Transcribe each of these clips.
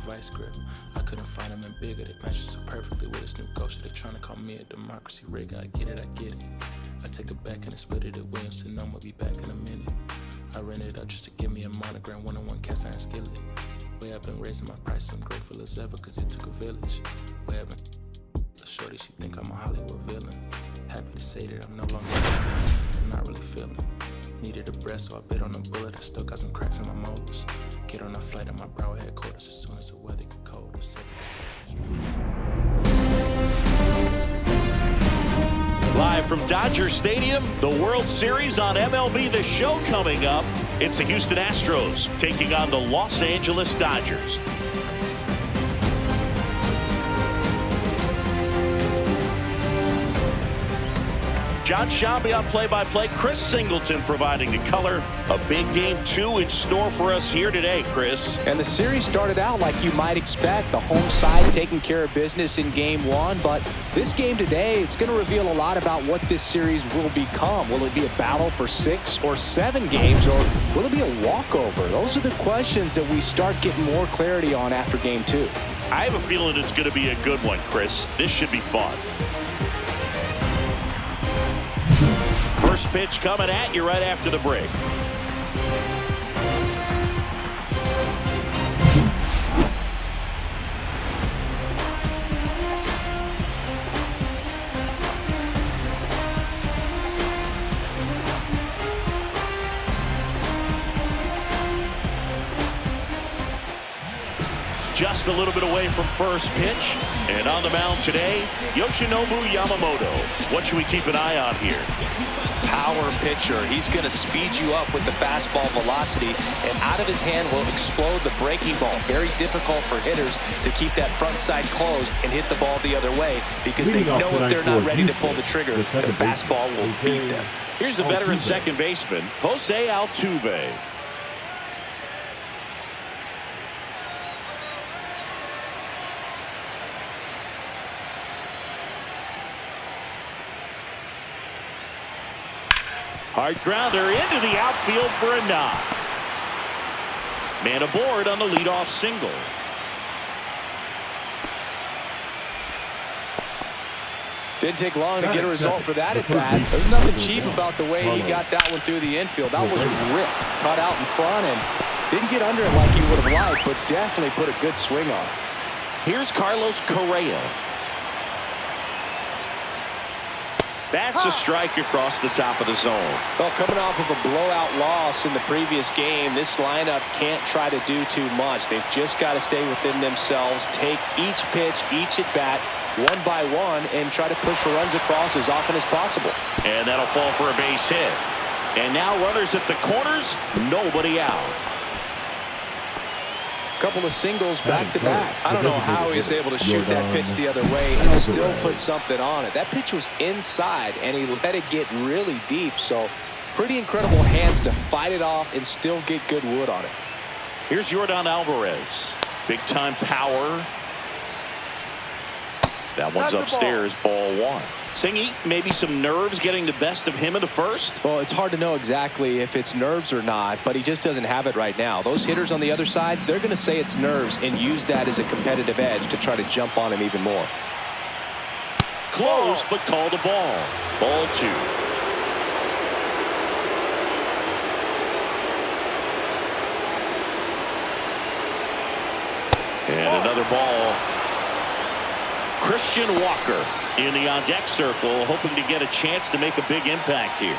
vice grip. I couldn't find him in bigger. They matched so perfectly with his new culture. They're trying to call me a democracy rigger. I get it. I take it back and I split it at Williamson. I'ma be back in a minute. I ran it up just to give me a monogram, one-on-one cast iron skillet. Way I've been raising my prices, I'm grateful as ever, cause it took a village. Way I've been a shorty, she think I'm a Hollywood villain. Happy to say that I'm no longer I'm not really feeling. Needed a breath, so I bit on a bullet. I still got some cracks in my molars. Get on a flight at my brow headquarters as soon as the weather get colder. Live from Dodger Stadium, the World Series on MLB The Show coming up. It's the Houston Astros taking on the Los Angeles Dodgers. John Shabby on play-by-play. Chris Singleton providing the color. A big game 2 in store for us here today, Chris. And the series started out like you might expect. The home side taking care of business in game 1. But this game today is going to reveal a lot about what this series will become. Will it be a battle for 6 or 7 games, or will it be a walkover? Those are the questions that we start getting more clarity on after game 2. I have a feeling it's going to be a good one, Chris. This should be fun. First pitch coming at you right after the break. Just a little bit away from first pitch. And on the mound today, Yoshinobu Yamamoto. What should we keep an eye on here? Power pitcher. He's going to speed you up with the fastball velocity, and out of his hand will explode the breaking ball. Very difficult for hitters to keep that front side closed and hit the ball the other way, because they know if they're not ready to pull the trigger, the fastball will beat them. Here's the veteran second baseman, Jose Altuve. Hard grounder into the outfield for a knock. Man aboard on the leadoff single. Didn't take long to get a result for that at bat. There's nothing cheap about the way he got that one through the infield. That was ripped, cut out in front, and didn't get under it like he would have liked, but definitely put a good swing on it. Here's Carlos Correa. That's a strike across the top of the zone. Well, coming off of a blowout loss in the previous game, this lineup can't try to do too much. They've just got to stay within themselves, take each pitch, each at bat, one by one, and try to push runs across as often as possible. And that'll fall for a base hit. And now runners at the corners, nobody out. Couple of singles back to back. I don't know how he's able to shoot that pitch the other way and still put something on it. That pitch was inside, and he let it get really deep. So pretty incredible hands to fight it off and still get good wood on it. Here's Yordan Alvarez. Big time power. That one's upstairs, ball 1. Singy, maybe some nerves getting the best of him in the first? Well, it's hard to know exactly if it's nerves or not, but he just doesn't have it right now. Those hitters on the other side, they're going to say it's nerves and use that as a competitive edge to try to jump on him even more. Close, but called a ball. Ball 2. And another ball. Christian Walker in the on-deck circle, hoping to get a chance to make a big impact here.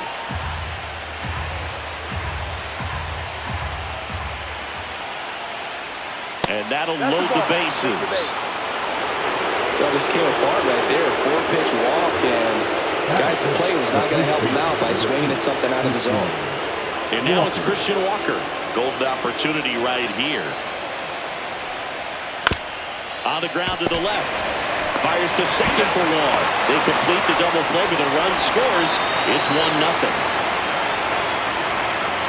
And that'll load the bases. Well, this came apart right there. 4-pitch walk, and the guy at the plate was not going to help him out by swinging at something out of the zone. And now it's Christian Walker. Golden opportunity right here. On the ground to the left. Fires to second for 1. They complete the double play with a run, scores. It's 1-0.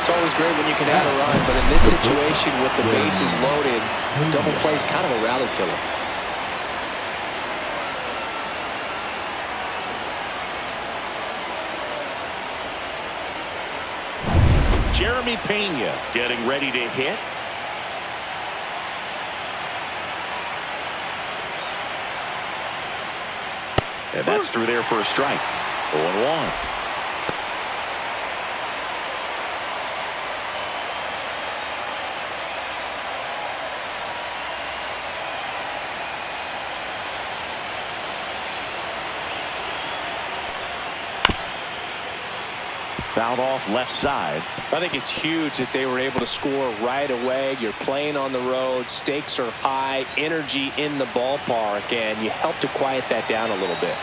It's always great when you can add a run, but in this situation with the bases loaded, double play is kind of a rally killer. Jeremy Pena getting ready to hit. And that's through there for a strike. 0-1. Fouled off left side. I think it's huge that they were able to score right away. You're playing on the road. Stakes are high. Energy in the ballpark. And you help to quiet that down a little bit.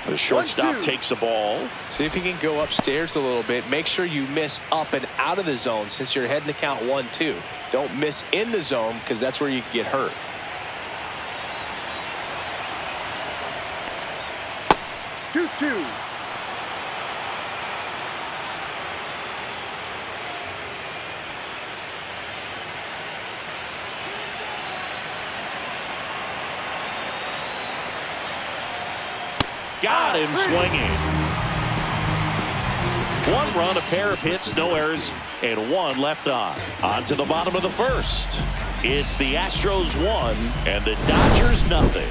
The shortstop takes the ball. See if you can go upstairs a little bit. Make sure you miss up and out of the zone since you're heading to count 1-2. Don't miss in the zone because that's where you can get hurt. 2-2. Got him swinging. One run, a pair of hits, no errors, and one left on. On to the bottom of the first. It's the Astros 1 and the Dodgers nothing.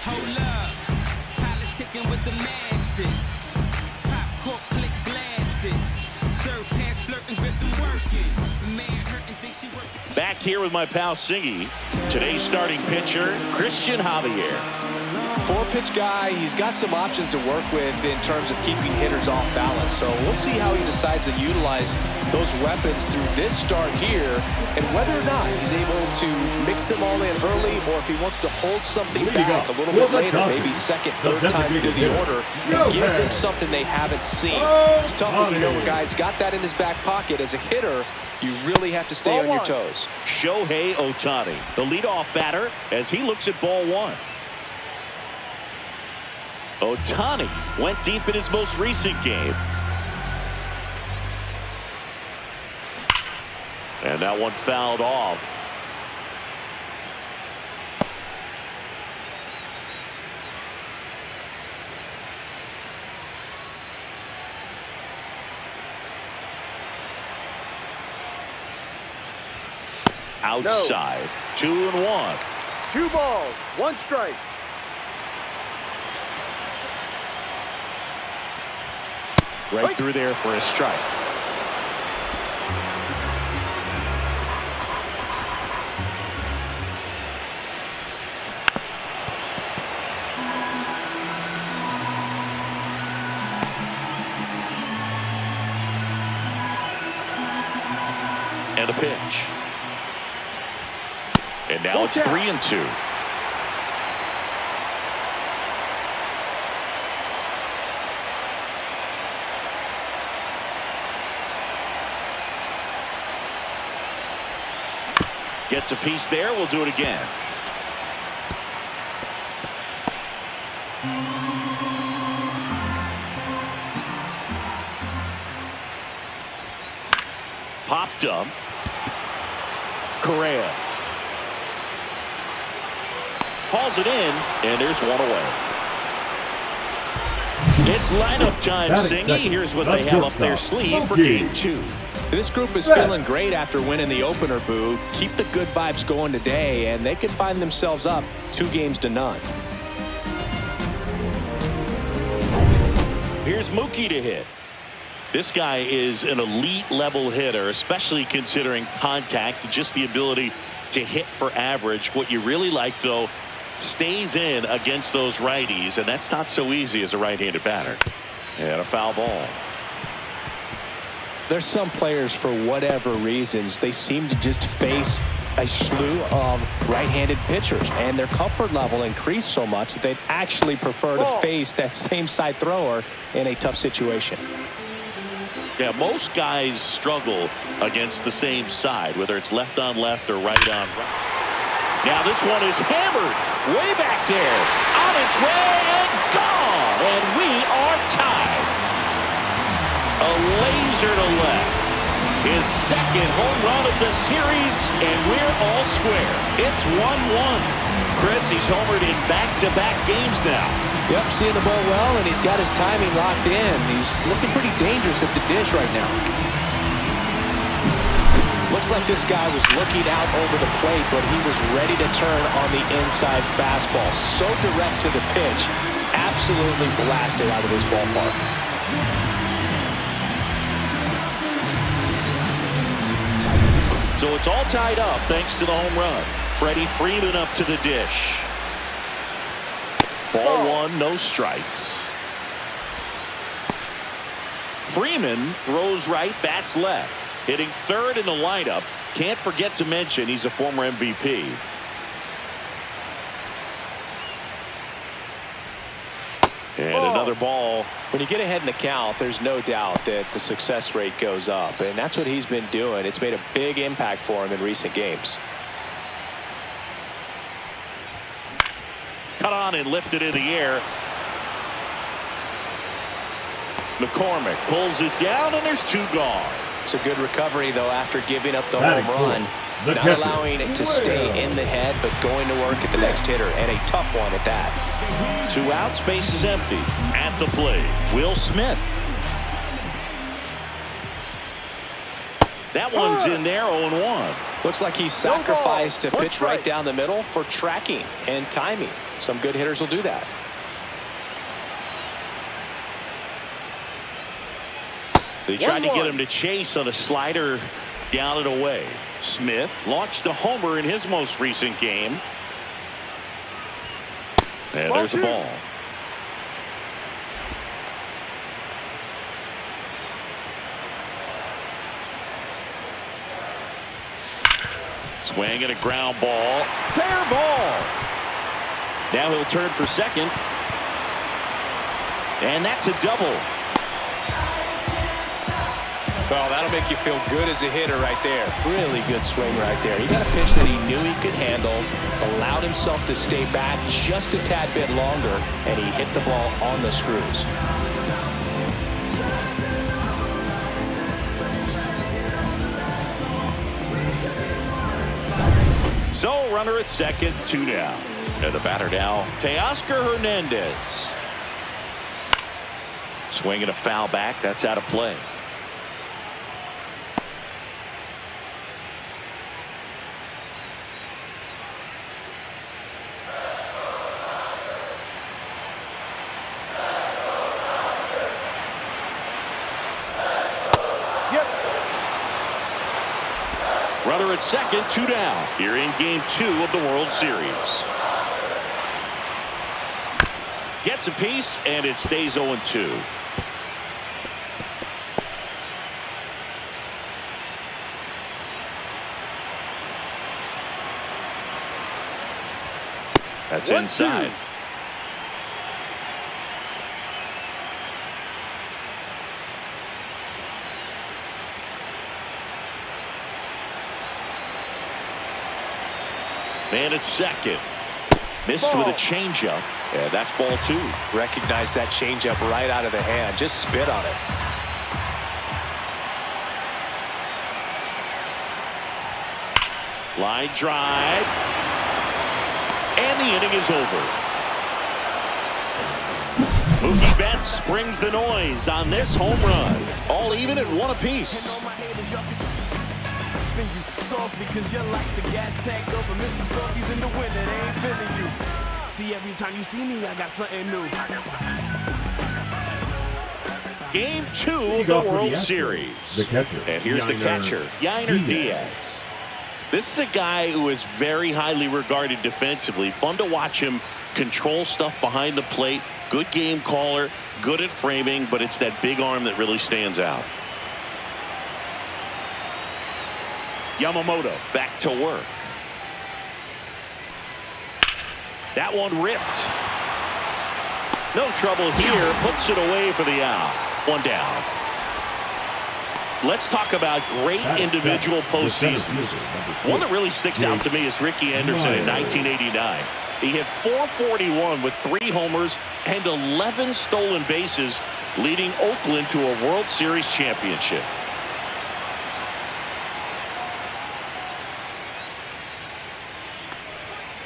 Hold up, politicking with the masses. Pop cork, click glasses. Serve pass, flirting, grip and working. Man hurting, think she working. Back here with my pal Singy. Today's starting pitcher, Christian Javier. 4-pitch guy. He's got some options to work with in terms of keeping hitters off balance. So we'll see how he decides to utilize those weapons through this start here and whether or not he's able to mix them all in early or if he wants to hold something back a little bit later, maybe second, third time through the order and give them something they haven't seen. It's tough when you know a guy's got that in his back pocket. As a hitter, you really have to stay on your toes. Shohei Ohtani, the leadoff batter, as he looks at ball one. Ohtani went deep in his most recent game. And that one fouled off. Outside. No. 2-1. 2 balls, 1 strike. Right through there for a strike. And a pitch. And now it's 3-2. Gets a piece there. We'll do it again. Popped up. Correa. Hauls it in, and there's one away. It's lineup time, Singy. Here's what they have up their sleeve for game 2. This group is feeling great after winning the opener, Boo. Keep the good vibes going today, and they could find themselves up 2-0. Here's Mookie to hit. This guy is an elite level hitter, especially considering contact, just the ability to hit for average. What you really like, though, stays in against those righties, and that's not so easy as a right-handed batter. And a foul ball. There's some players, for whatever reasons, they seem to just face a slew of right-handed pitchers, and their comfort level increased so much that they'd actually prefer to face that same side thrower in a tough situation. Yeah, most guys struggle against the same side, whether it's left on left or right on right. Now this one is hammered way back there, on its way and gone, and we are tied. A laser to left. His second home run of the series, and we're all square. It's 1-1. Chris, he's homered in back-to-back games now. Yep, seeing the ball well, and he's got his timing locked in. He's looking pretty dangerous at the dish right now. Looks like this guy was looking out over the plate, but he was ready to turn on the inside fastball. So direct to the pitch. Absolutely blasted out of this ballpark. So it's all tied up thanks to the home run. Freddie Freeman up to the dish. Ball one, no strikes. Freeman throws right, bats left. Hitting third in the lineup. Can't forget to mention he's a former MVP. And another ball. When you get ahead in the count, there's no doubt that the success rate goes up. And that's what he's been doing. It's made a big impact for him in recent games. Cut on and lifted in the air. McCormick pulls it down, and there's two gone. It's a good recovery, though, after giving up the home run. Not allowing it to stay in the head, but going to work at the next hitter, and a tough one at that. 2 outs, base is empty. At the plate, Will Smith. That one's in there, 0-1. Looks like he sacrificed a pitch right down the middle for tracking and timing. Some good hitters will do that. They tried to get him to chase on a slider down and away. Smith launched a homer in his most recent game. And there's the ball. Swing and a ground ball. Fair ball. Now he'll turn for second. And that's a double. Well, that'll make you feel good as a hitter right there. Really good swing right there. He got a pitch that he knew he could handle, allowed himself to stay back just a tad bit longer, and he hit the ball on the screws. So, runner at second, 2 down. And the batter now, Teoscar Hernandez. Swinging a foul back, that's out of play. Runner at second, 2 down. Here in game 2 of the World Series. Gets a piece, and it stays 0-2. That's inside. Man at second. Missed with a changeup. Yeah, that's ball 2. Recognize that changeup right out of the hand. Just spit on it. Line drive. And the inning is over. Mookie Betts brings the noise on this home run. All even at 1 apiece. Softly, cause you're like the gas tank over Mr. Salty's in the winter, they ain't feeling you. See, every time you see me, I got something new. Game 2 of the World Series. And here's the catcher, Yainer Diaz. This is a guy who is very highly regarded defensively. Fun to watch him control stuff behind the plate. Good game caller, good at framing, but it's that big arm that really stands out. Yamamoto back to work. That one ripped. No trouble here. Puts it away for the out. 1 down. Let's talk about great individual postseasons. One that really sticks out to me is Ricky Anderson in 1989. He hit .441 with 3 homers and 11 stolen bases, leading Oakland to a World Series championship.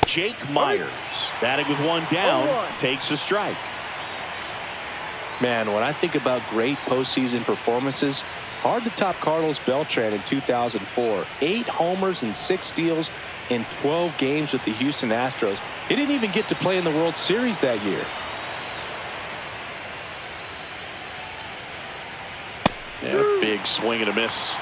Jake Myers, batting with 1 down, takes a strike. Man, when I think about great postseason performances, hard to top Carlos Beltran in 2004. 8 homers and 6 steals in 12 games with the Houston Astros. He didn't even get to play in the World Series that year. Yeah, big swing and a miss.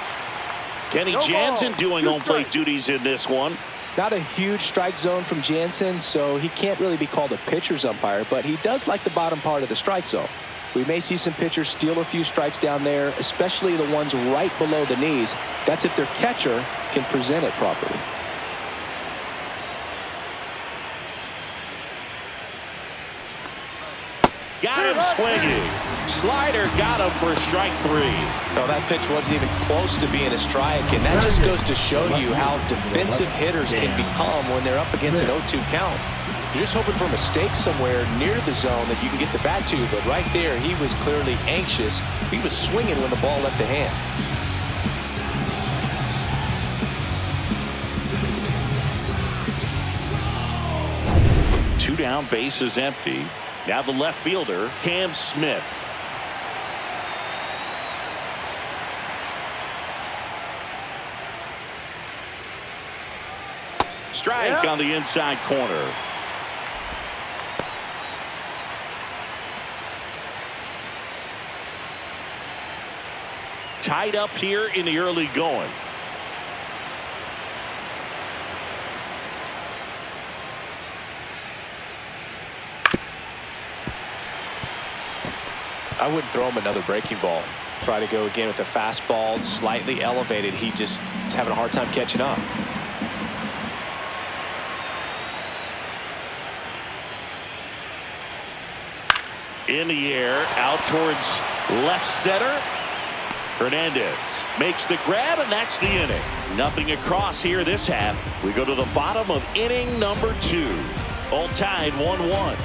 Kenny Jansen doing home plate duties in this one. Not a huge strike zone from Jansen, so he can't really be called a pitcher's umpire, but he does like the bottom part of the strike zone. We may see some pitchers steal a few strikes down there, especially the ones right below the knees. That's if their catcher can present it properly. Got him swinging. Slider got him for strike 3. No, that pitch wasn't even close to being a strike, and that just goes to show you how defensive hitters can become when they're up against an 0-2 count. You're just hoping for a mistake somewhere near the zone that you can get the bat to, but right there, he was clearly anxious. He was swinging when the ball left the hand. Two down, bases empty. Now the left fielder, Cam Smith. Strike on the inside corner. Tied up here in the early going. I wouldn't throw him another breaking ball. Try to go again with the fastball, slightly elevated. He just is having a hard time catching up. In the air, out towards left center. Hernandez makes the grab, and that's the inning. Nothing across here this half. We go to the bottom of inning number 2. All tied 1-1.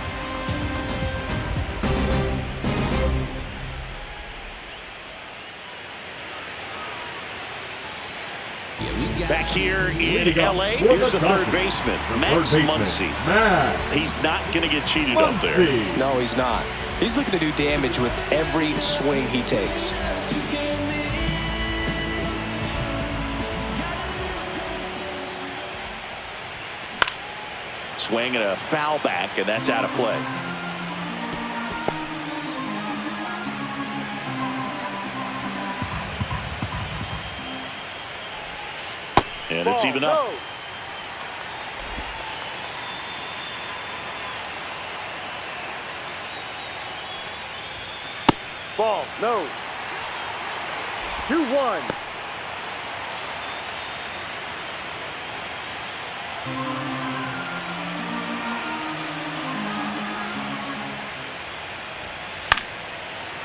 Back here in L.A., here's the third baseman, Max Muncy. He's not going to get cheated up there. No, he's not. He's looking to do damage with every swing he takes. Swing and a foul back, and that's out of play. And it's even up. Ball, no. 2-1.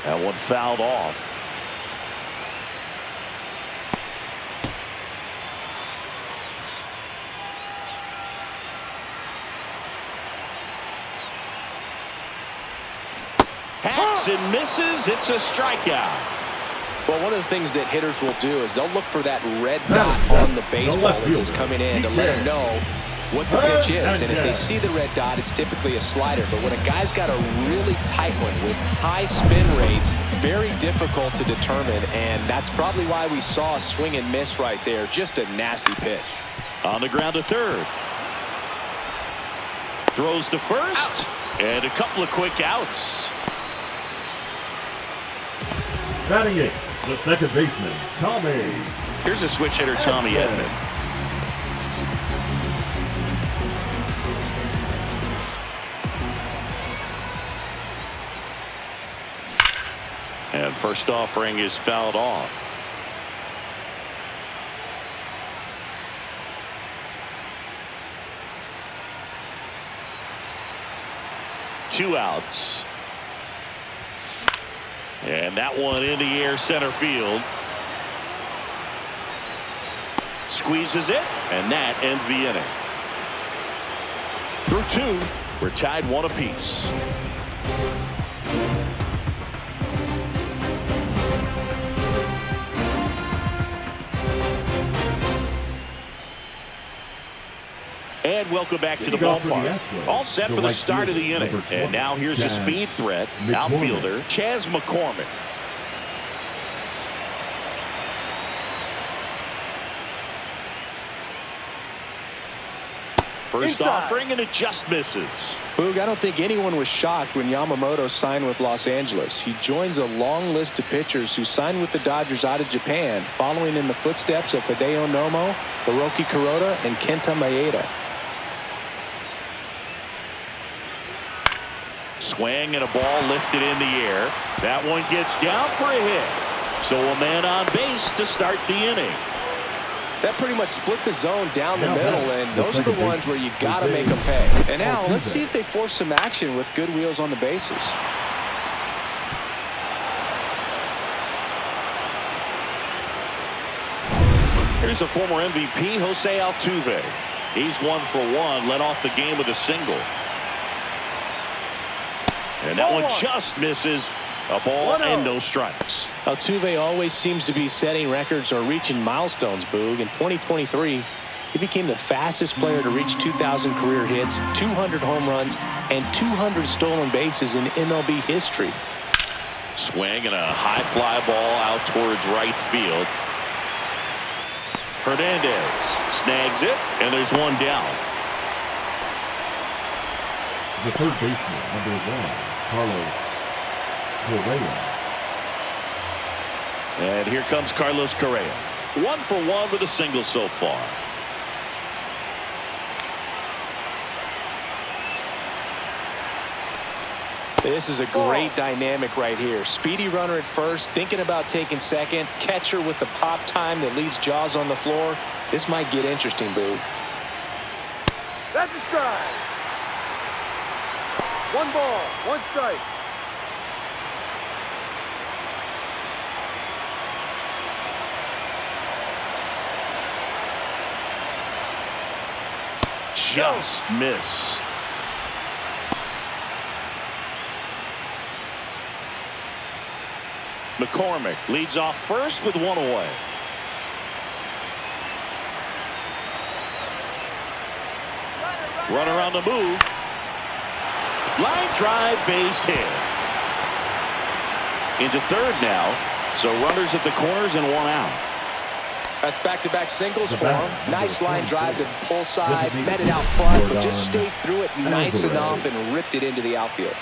That one fouled off. Hacks and misses. It's a strikeout. Well, one of the things that hitters will do is they'll look for that red dot on the baseball as it's coming in to let them know what the pitch is. And if they see the red dot, it's typically a slider. But when a guy's got a really tight one with high spin rates, very difficult to determine. And that's probably why we saw a swing and miss right there. Just a nasty pitch. On the ground to third. Throws to first. And a couple of quick outs. Batting it, the second baseman, Tommy. Here's a switch hitter, Tommy Edman. And first offering is fouled off. Two outs. And that one in the air center field. Squeezes it, and that ends the inning. Through 2, we're tied 1 apiece. And welcome back to the Leading off for the ballpark. Astros, All set the for the right start of the fielder, inning. number 20, And now here's the Chaz speed threat, McCormick. outfielder Chaz McCormick. First Inside. offering, and it just misses. Boog, I don't think anyone was shocked when Yamamoto signed with Los Angeles. He joins a long list of pitchers who signed with the Dodgers out of Japan, following in the footsteps of Hideo Nomo, Hiroki Kuroda, and Kenta Maeda. Swing and a ball lifted in the air. That one gets down for a hit. So a man on base to start the inning. That pretty much split the zone down the Now middle, back, and the those are the second ones where you baseman, got to make them Jose pay. And now, let's Altuve. see if they force some action with good wheels on the bases. Here's the former MVP, Jose Altuve. He's 1 for 1, led off the game with a single. And that one just misses. A ball and no strikes. Altuve always seems to be setting records or reaching milestones, Boog. In 2023, he became the fastest player to reach 2,000 career hits, 200 home runs, and 200 stolen bases in MLB history. Swing and a high fly ball out towards right field. Hernandez snags it, and there's one down. The third baseman, number 1, Carlos Correa. And here comes Carlos Correa. 1 for 1 with a single so far. This is a great dynamic right here. Speedy runner at first, thinking about taking second. Catcher with the pop time that leaves Jaws on the floor. This might get interesting, Boog. That's a strike. 1 ball, 1 strike. Just missed. McCormick leads off first with 1 away. Runner on the move. Line drive, base hit. Into third now. So runners at the corners and 1 out. That's back-to-back singles The for him. batter, Nice number line drive to 24, the pull side, designated met it out front, but Jordan just stayed through it nice Alvarez. enough and ripped it into the outfield.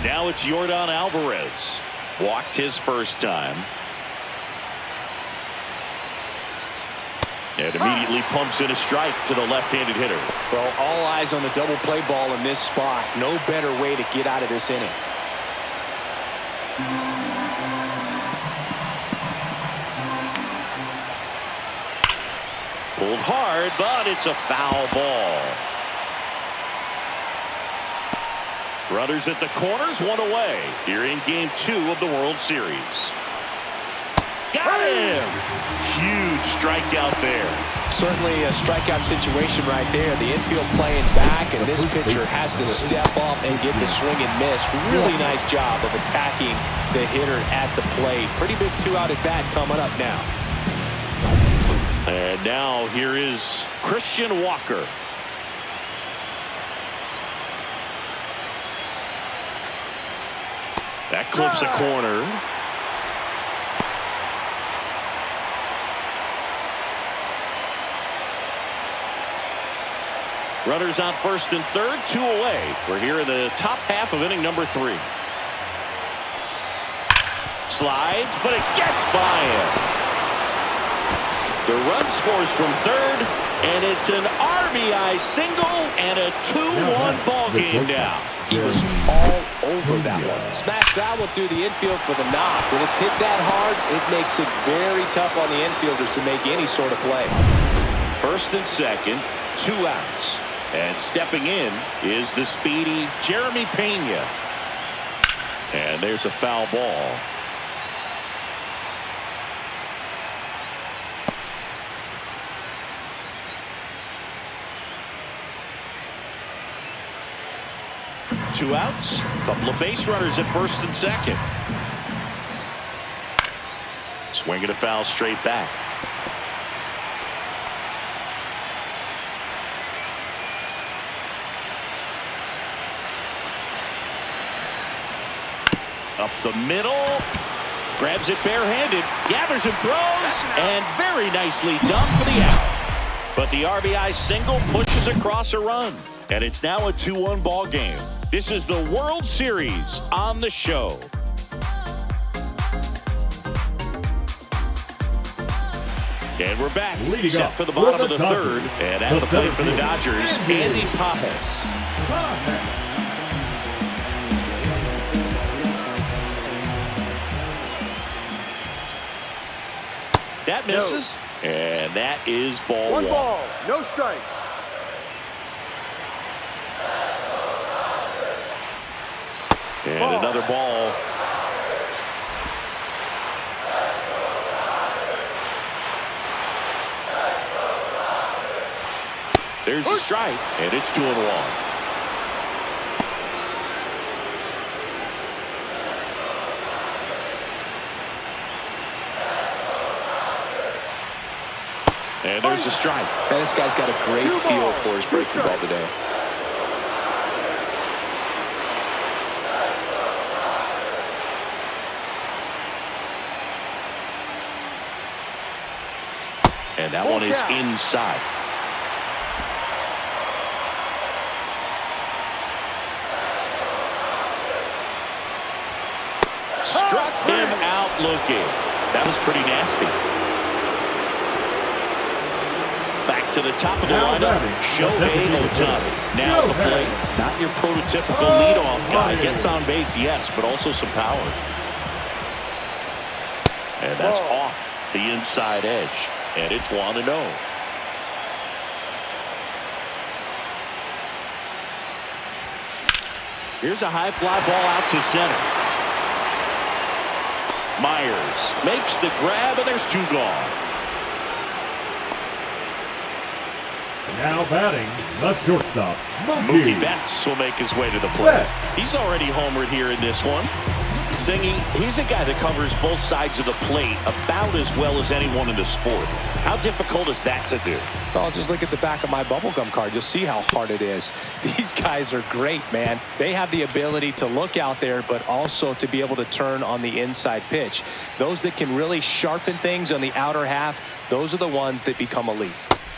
Now it's Jordan Alvarez. Walked his first time. And immediately pumps in a strike to the left-handed hitter. Well, all eyes on the double play ball in this spot. No better way to get out of this inning. Pulled hard, but it's a foul ball. Runners at the corners, 1 away. Here in game 2 of the World Series. Got him! Huge strikeout there. Certainly a strikeout situation right there. The infield playing back, and this pitcher has to step up and get the swing and miss. Really nice job of attacking the hitter at the plate. Pretty big 2-out at bat coming up now. And now here is Christian Walker. That clips a corner. Runners on first and third, 2 away. We're here in the top half of inning number 3. Slides, but it gets by him. The run scores from third, and it's an RBI single and a 2-1 ball game now. He was all over that one. Smashed that one through the infield for the knock. When it's hit that hard, it makes it very tough on the infielders to make any sort of play. First and second, 2 outs. And stepping in is the speedy Jeremy Pena. And there's a foul ball. Two outs, a couple of base runners at first and second. Swing and a foul straight back. Up the middle. Grabs it barehanded. Gathers and throws. And very nicely done for the out. But the RBI single pushes across a run. And it's now a 2-1 ball game. This is the World Series on the show. And we're back. Set for the bottom of the third. And at the plate for the Dodgers, Andy Pages. That misses. And that is ball one. One ball, no strikes. And another ball. There's a strike, and it's 2-1. And there's a strike. Man, this guy's got a great feel for his breaking ball today. And that one is inside. Struck him out looking. That was pretty nasty. Back to the top of the lineup, Shohei Ohtani. Now at the plate, not your prototypical leadoff guy. Gets on base, yes, but also some power. And that's off the inside edge. And it's 1-0. Here's a high fly ball out to center. Myers makes the grab, and there's 2 gone. Now batting, the shortstop, Mookie Betts will make his way to the plate. He's already homered here in this one. Singy, he's a guy that covers both sides of the plate about as well as anyone in the sport. How difficult is that to do? Well, just look at the back of my bubblegum card. You'll see how hard it is. These guys are great, man. They have the ability to look out there, but also to be able to turn on the inside pitch. Those that can really sharpen things on the outer half, those are the ones that become elite.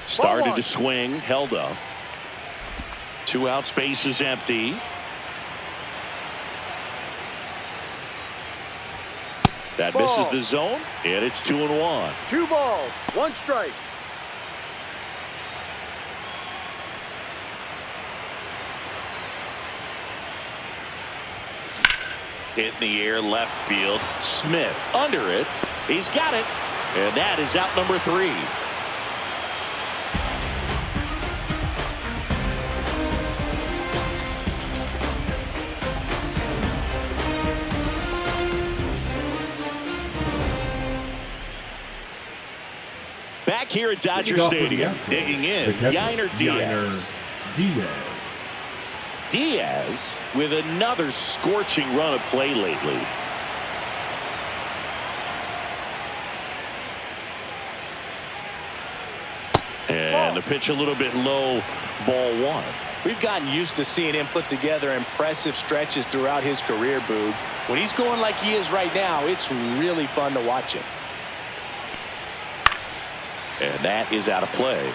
Started to swing, held up. 2 out, space is empty. That misses the zone, and it's 2-1. 2 balls, 1 strike. Hit in the air, left field. Smith under it. He's got it, and that is out number 3. Back here at Dodger Stadium, digging in, Yainer Diaz. Diaz with another scorching run of play lately. And the pitch a little bit low, ball 1. We've gotten used to seeing him put together impressive stretches throughout his career, Boog. When he's going like he is right now, it's really fun to watch him. And that is out of play.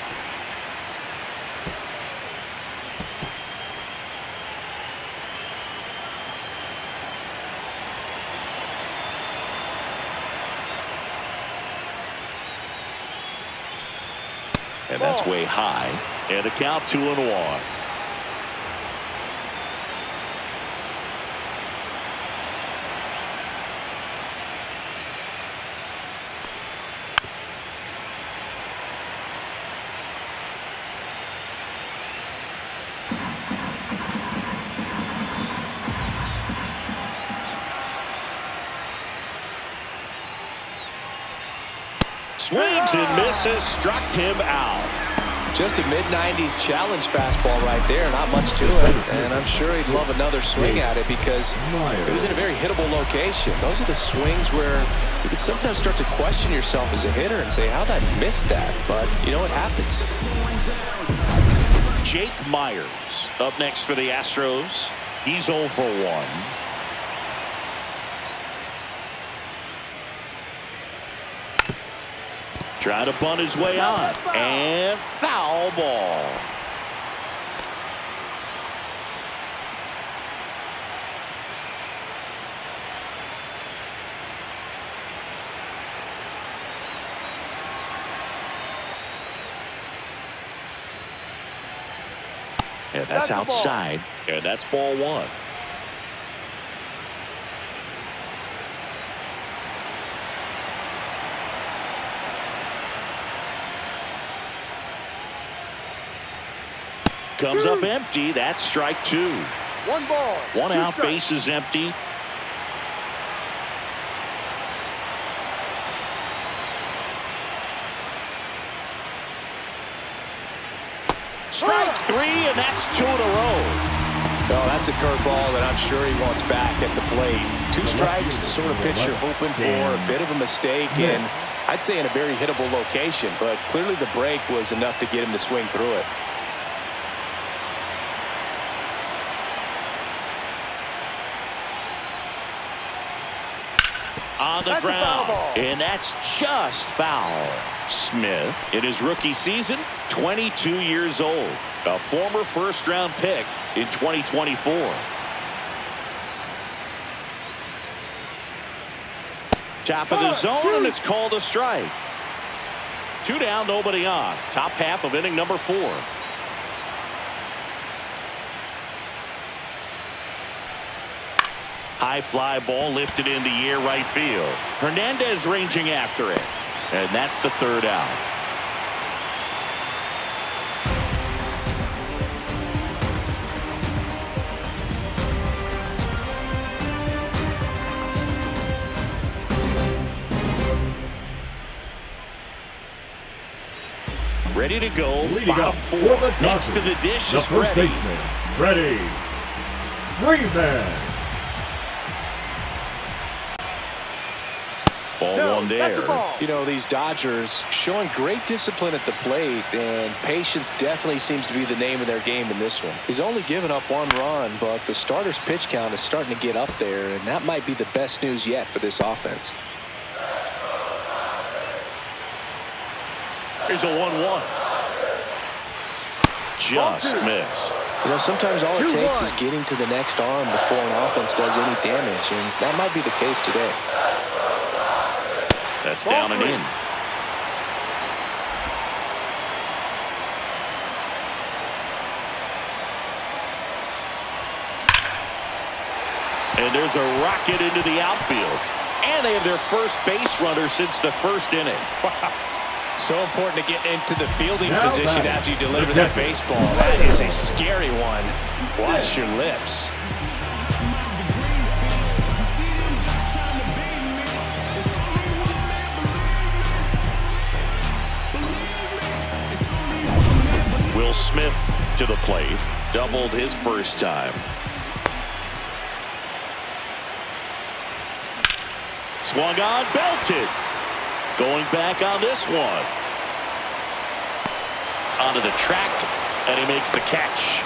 And that's way high. And a count 2-1. Swings and misses, struck him out. Just a mid-90s challenge fastball right there. Not much to it. And I'm sure he'd love another swing at it because it was in a very hittable location. Those are the swings where you can sometimes start to question yourself as a hitter and say, how did I miss that? But, you know, it happens. Jake Myers up next for the Astros. He's 0 for 1. Trying to bunt his way on. And foul ball. And that's outside. And that's ball 1. Comes up empty. That's strike 2. 1 ball. 1 out. Strikes. Base is empty. Strike 3, and that's 2 in a row. Oh, that's a curveball that I'm sure he wants back at the plate. 2 strikes, the sort of pitch you're hoping for. A bit of a mistake, and I'd say in a very hittable location. But clearly the break was enough to get him to swing through it. On the ground, and that's just foul. Smith, in his rookie season, 22 years old, a former first-round pick in 2024. Top of the zone, and it's called a strike. 2 down, nobody on. Top half of inning number 4. High fly ball lifted in the air right field. Hernandez ranging after it. And that's the 3rd out. Ready to go. Bottom 4. Next to the dish is Freddie. Freddie Freeman. Ball 1 there. You know, these Dodgers showing great discipline at the plate, and patience definitely seems to be the name of their game in this one. He's only given up 1 run, but the starter's pitch count is starting to get up there, and that might be the best news yet for this offense. Here's a 1-1. Just missed. You know, sometimes all it takes is getting to the next arm before an offense does any damage, and that might be the case today. That's down and in. And there's a rocket into the outfield. And they have their first base runner since the 1st inning. So important to get into the fielding position after you deliver that baseball. That is a scary one. Watch your lips. Will Smith to the plate. Doubled his first time. Swung on, belted. Going back on this one. Onto the track, and he makes the catch.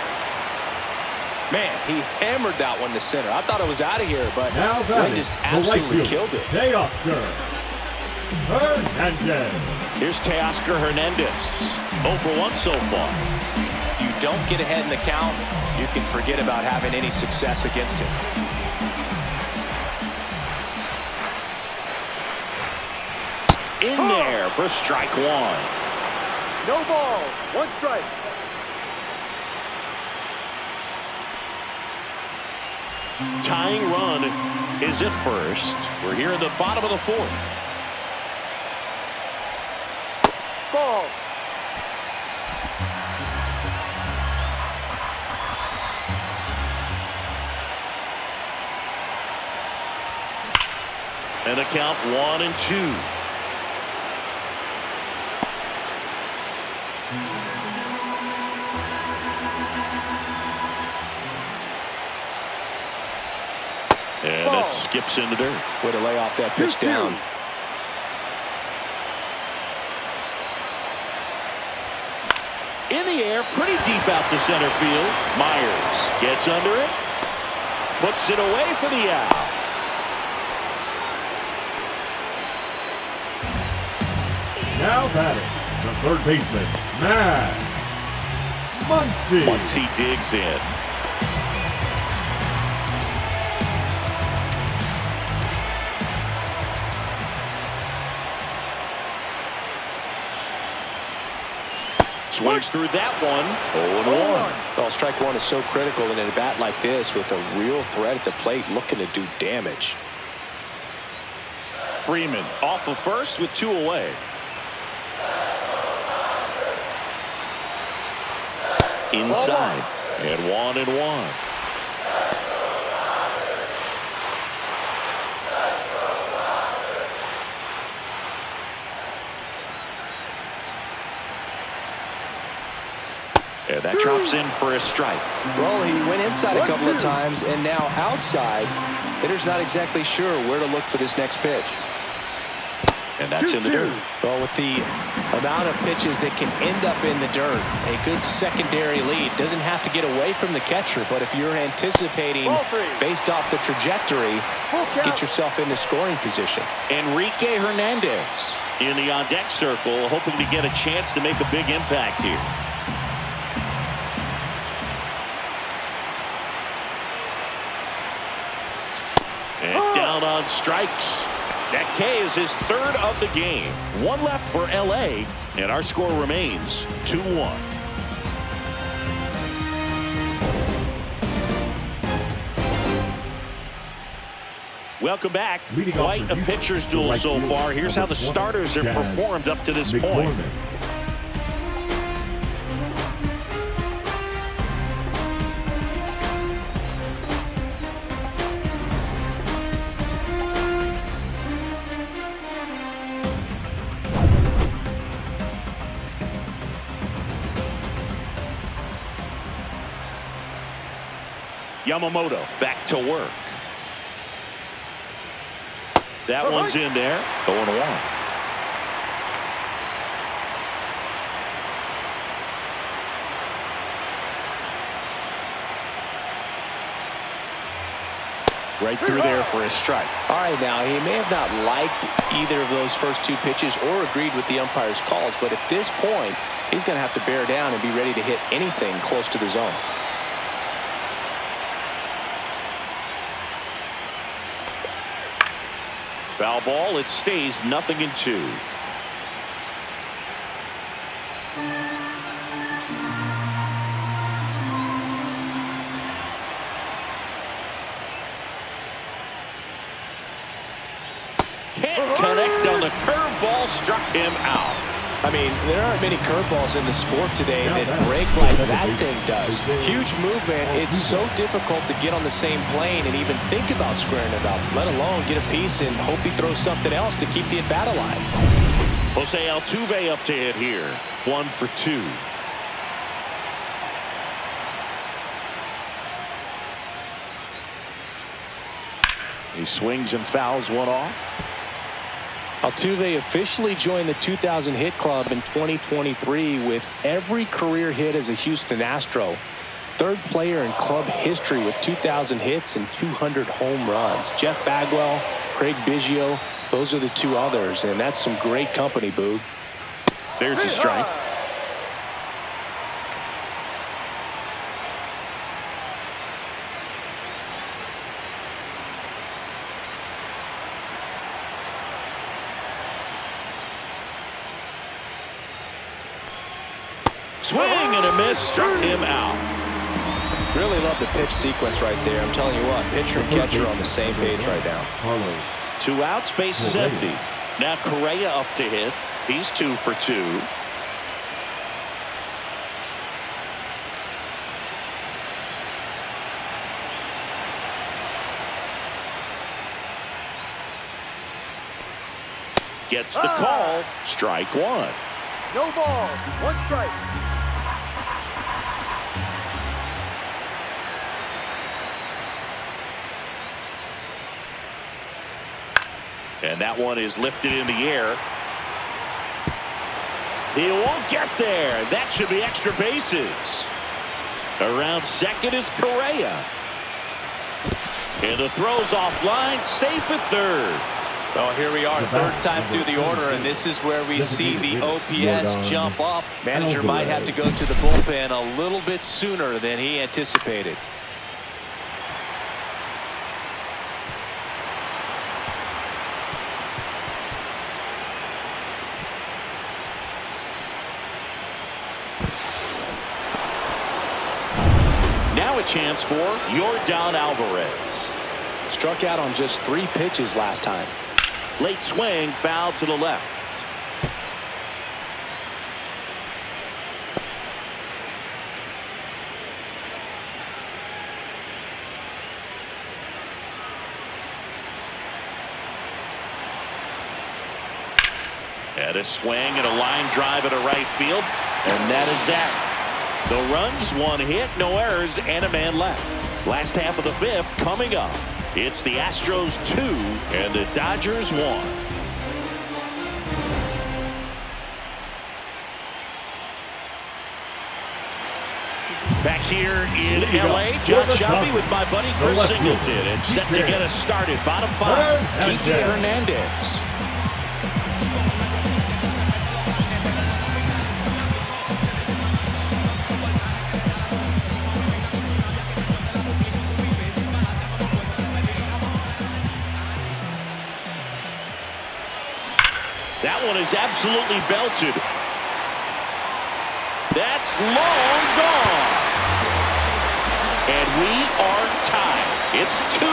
Man, he hammered that one to center. I thought it was out of here, but he just the absolutely right killed it. Teoscar Hernandez. Here's Teoscar Hernandez. 0 for 1 so far. If you don't get ahead in the count, you can forget about having any success against him. In there for strike 1. No ball. 1 strike. Tying run is at first. We're here in the bottom of the 4th. Ball. And a count 1-2. And that skips in the dirt. Way to lay off that pitch 2-2. down. In the air, pretty deep out to center field. Myers gets under it. Puts it away for the out. Now batting, the third baseman, Matt Muncy. Once he digs in. Swings through that one. 0-1. Well, strike one is so critical in a bat like this with a real threat at the plate looking to do damage. Freeman off of first with 2 away. Inside. And 1-1. And that drops in for a strike. Well, he went inside a couple of times, and now outside. Hitter's not exactly sure where to look for this next pitch. And that's in the dirt. Well, with the amount of pitches that can end up in the dirt, a good secondary lead doesn't have to get away from the catcher, but if you're anticipating based off the trajectory, get yourself into scoring position. Enrique Hernandez in the on-deck circle, hoping to get a chance to make a big impact here. And down on strikes. That K is his third of the game. 1 left for LA, and our score remains 2-1. Welcome back. Quite a pitcher's duel so far. Here's how the starters have performed up to this point. Yamamoto back to work. That one's in there. 0-1. Right through there for a strike. All right, now, he may have not liked either of those first 2 pitches or agreed with the umpire's calls, but at this point, he's going to have to bear down and be ready to hit anything close to the zone. Foul ball. It stays 0-2. Can't connect on the curveball. Struck him out. I mean, there aren't many curveballs in the sport today that break like that thing does. Huge movement. It's so difficult to get on the same plane and even think about squaring it up, let alone get a piece and hope he throws something else to keep the at-bat alive. Jose Altuve up to hit here. 1 for 2. He swings and fouls one off. Altuve officially joined the 2,000 hit club in 2023 with every career hit as a Houston Astro. 3rd player in club history with 2,000 hits and 200 home runs. Jeff Bagwell, Craig Biggio, those are the 2 others, and that's some great company, Boog. There's a strike. Swing and a miss, struck him out. Really love the pitch sequence right there. I'm telling you what, pitcher and catcher on the same page right now. 2 outs, base is empty. Now Correa up to hit. He's 2 for 2. Gets the call. Strike 1. No ball. 1 strike. And that one is lifted in the air. He won't get there. That should be extra bases. Around second is Correa. And the throw's offline, safe at third. Well, here we are, third time through the order, and this is where we see the OPS jump up. Manager might have to go to the bullpen a little bit sooner than he anticipated. Now a chance for Yordan Alvarez. Struck out on just 3 pitches last time. Late swing, foul to the left. And a swing and a line drive into right field. And that is that. No runs, 1 hit, no errors, and a man left. Last half of the 5th coming up. It's the Astros 2 and the Dodgers 1. Back here in L.A., John Shelby with my buddy Chris Singleton. And set to get us started. Bottom 5, Kike Hernandez. That one is absolutely belted. That's long gone. And we are tied. It's 2-2.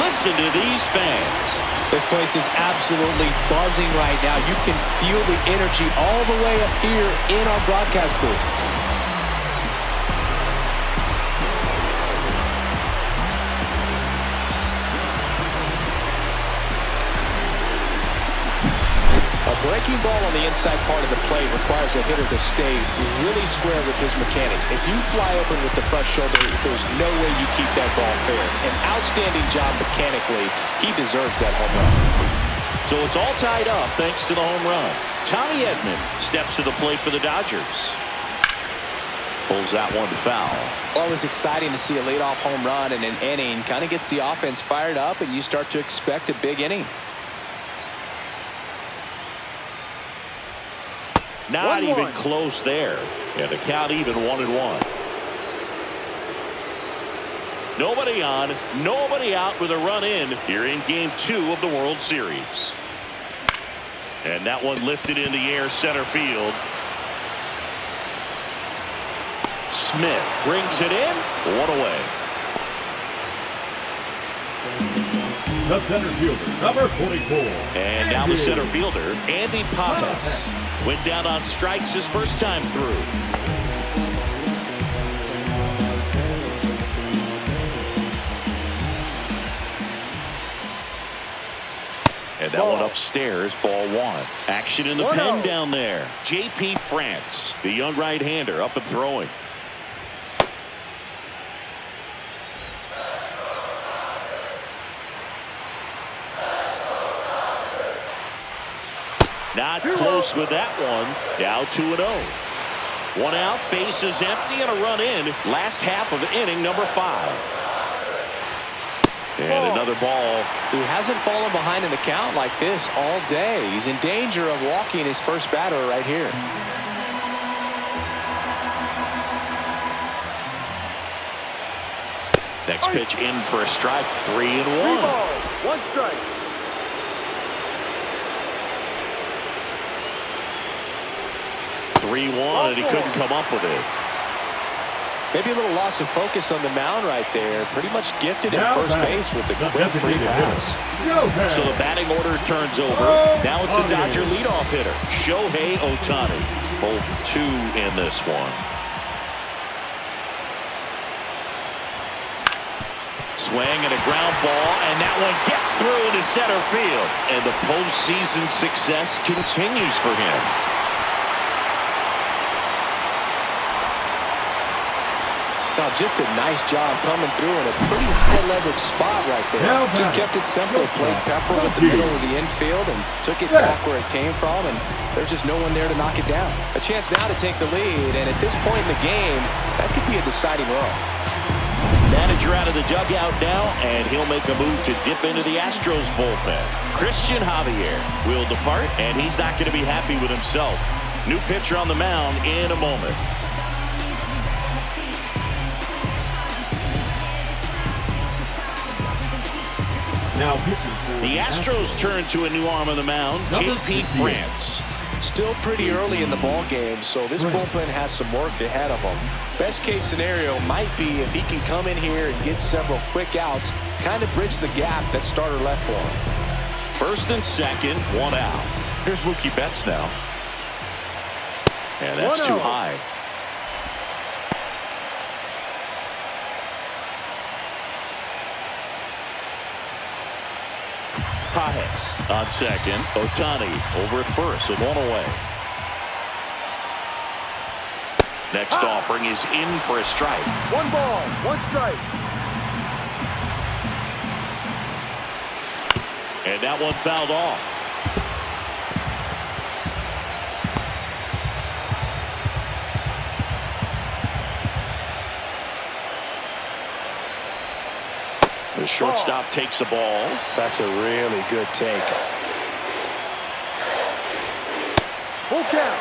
Listen to these fans. This place is absolutely buzzing right now. You can feel the energy all the way up here in our broadcast booth. A breaking ball on the inside part of the plate requires a hitter to stay really square with his mechanics. If you fly open with the front shoulder, there's no way you keep that ball fair. An outstanding job mechanically. He deserves that home run. So it's all tied up thanks to the home run. Tommy Edman steps to the plate for the Dodgers. Pulls that one foul. Well, it was exciting to see a leadoff home run in an inning. Kind of gets the offense fired up, and you start to expect a big inning. Not even close there. And the count even 1-1. Nobody on, nobody out with a run in here in Game 2 of the World Series. And that one lifted in the air center field. Smith brings it in. 1 away. The center fielder, number 44. And now the center fielder, Andy Papas. Went down on strikes his first time through. And that one upstairs, ball 1. Action in the pen down there. J.P. France, the young right-hander, up and throwing. Not close with that one. Now 2-0. 1 out, bases empty, and a run in. Last half of inning number 5. And another ball. He hasn't fallen behind in the count like this all day. He's in danger of walking his first batter right here. Next pitch in for a strike. 3-1. 3 balls, 1 strike. And he couldn't come up with it. Maybe a little loss of focus on the mound right there. Pretty much gifted at first base with the quick free pass. So the batting order turns over. Now it's the Dodger leadoff hitter, Shohei Ohtani. Both 2 in this one. Swing and a ground ball, and that one gets through into center field. And the postseason success continues for him. Now, just a nice job coming through in a pretty high-leverage spot right there. Just kept it simple. Played Pepper with the middle of the infield and took it back where it came from, and there's just no one there to knock it down. A chance now to take the lead, and at this point in the game, that could be a deciding run. Manager out of the dugout now, and he'll make a move to dip into the Astros bullpen. Christian Javier will depart, and he's not going to be happy with himself. New pitcher on the mound in a moment. Now pitching for The Astros turn to a new arm on the mound, J.P. France. Still pretty early in the ball game, so this bullpen has some work ahead of them. Best case scenario might be if he can come in here and get several quick outs, kind of bridge the gap that starter left for him. First and second, one out. Here's Mookie Betts now. And that's too high. Pajes on second. Ohtani over at first with one away. Next offering is in for a strike. 1 ball, 1 strike. And that one fouled off. The shortstop takes the ball. That's a really good take. Full count.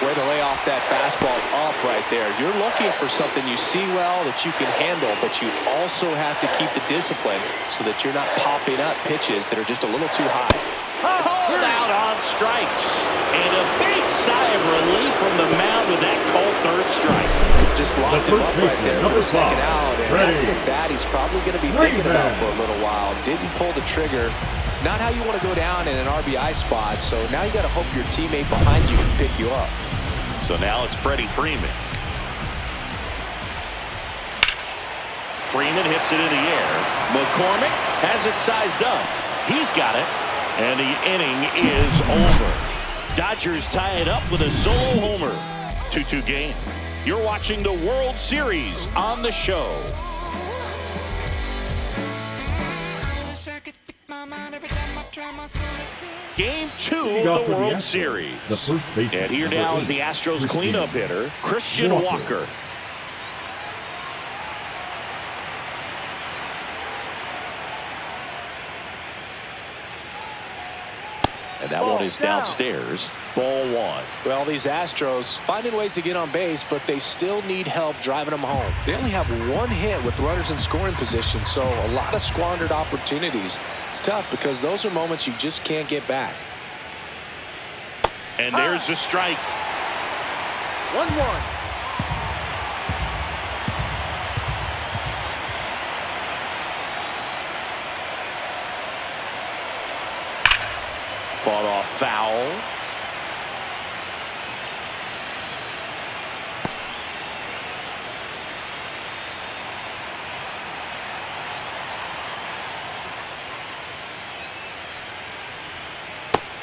Way to lay off that fastball up right there. You're looking for something you see well that you can handle, but you also have to keep the discipline so that you're not popping up pitches that are just a little too high. Called out on strikes. And a big sigh of relief from the mound with that called third strike. Just locked him up right there for the second out. And that's an at-bat he's probably going to be thinking about for a little while. Didn't pull the trigger. Not how you want to go down in an RBI spot. So now you got to hope your teammate behind you can pick you up. So now it's Freddie Freeman. Freeman hits it in the air. McCormick has it sized up. He's got it. And the inning is over. Dodgers tie it up with a solo homer. 2-2 game. You're watching the World Series on the show. Game 2 of the World Series. And here now is the Astros cleanup hitter, Christian Walker. And that one is downstairs. Ball 1. Well, these Astros finding ways to get on base, but they still need help driving them home. They only have 1 hit with runners in scoring position, so a lot of squandered opportunities. It's tough because those are moments you just can't get back. And there's the strike. 1-1. Fought off foul.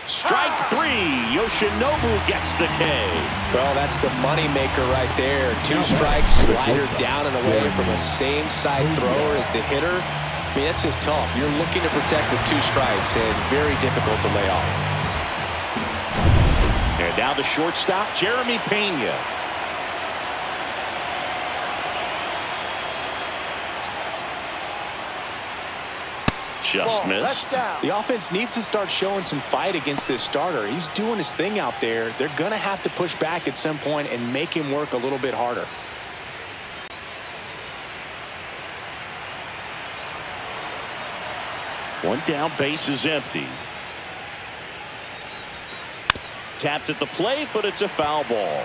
Strike 3. Yoshinobu gets the K. Well, that's the money maker right there. 2 strikes, slider down and away from the same side thrower as the hitter. I mean, that's just tough. You're looking to protect with 2 strikes and very difficult to lay off. And now the shortstop, Jeremy Pena. Just missed. The offense needs to start showing some fight against this starter. He's doing his thing out there. They're going to have to push back at some point and make him work a little bit harder. One down, base is empty. Tapped at the plate, but it's a foul ball.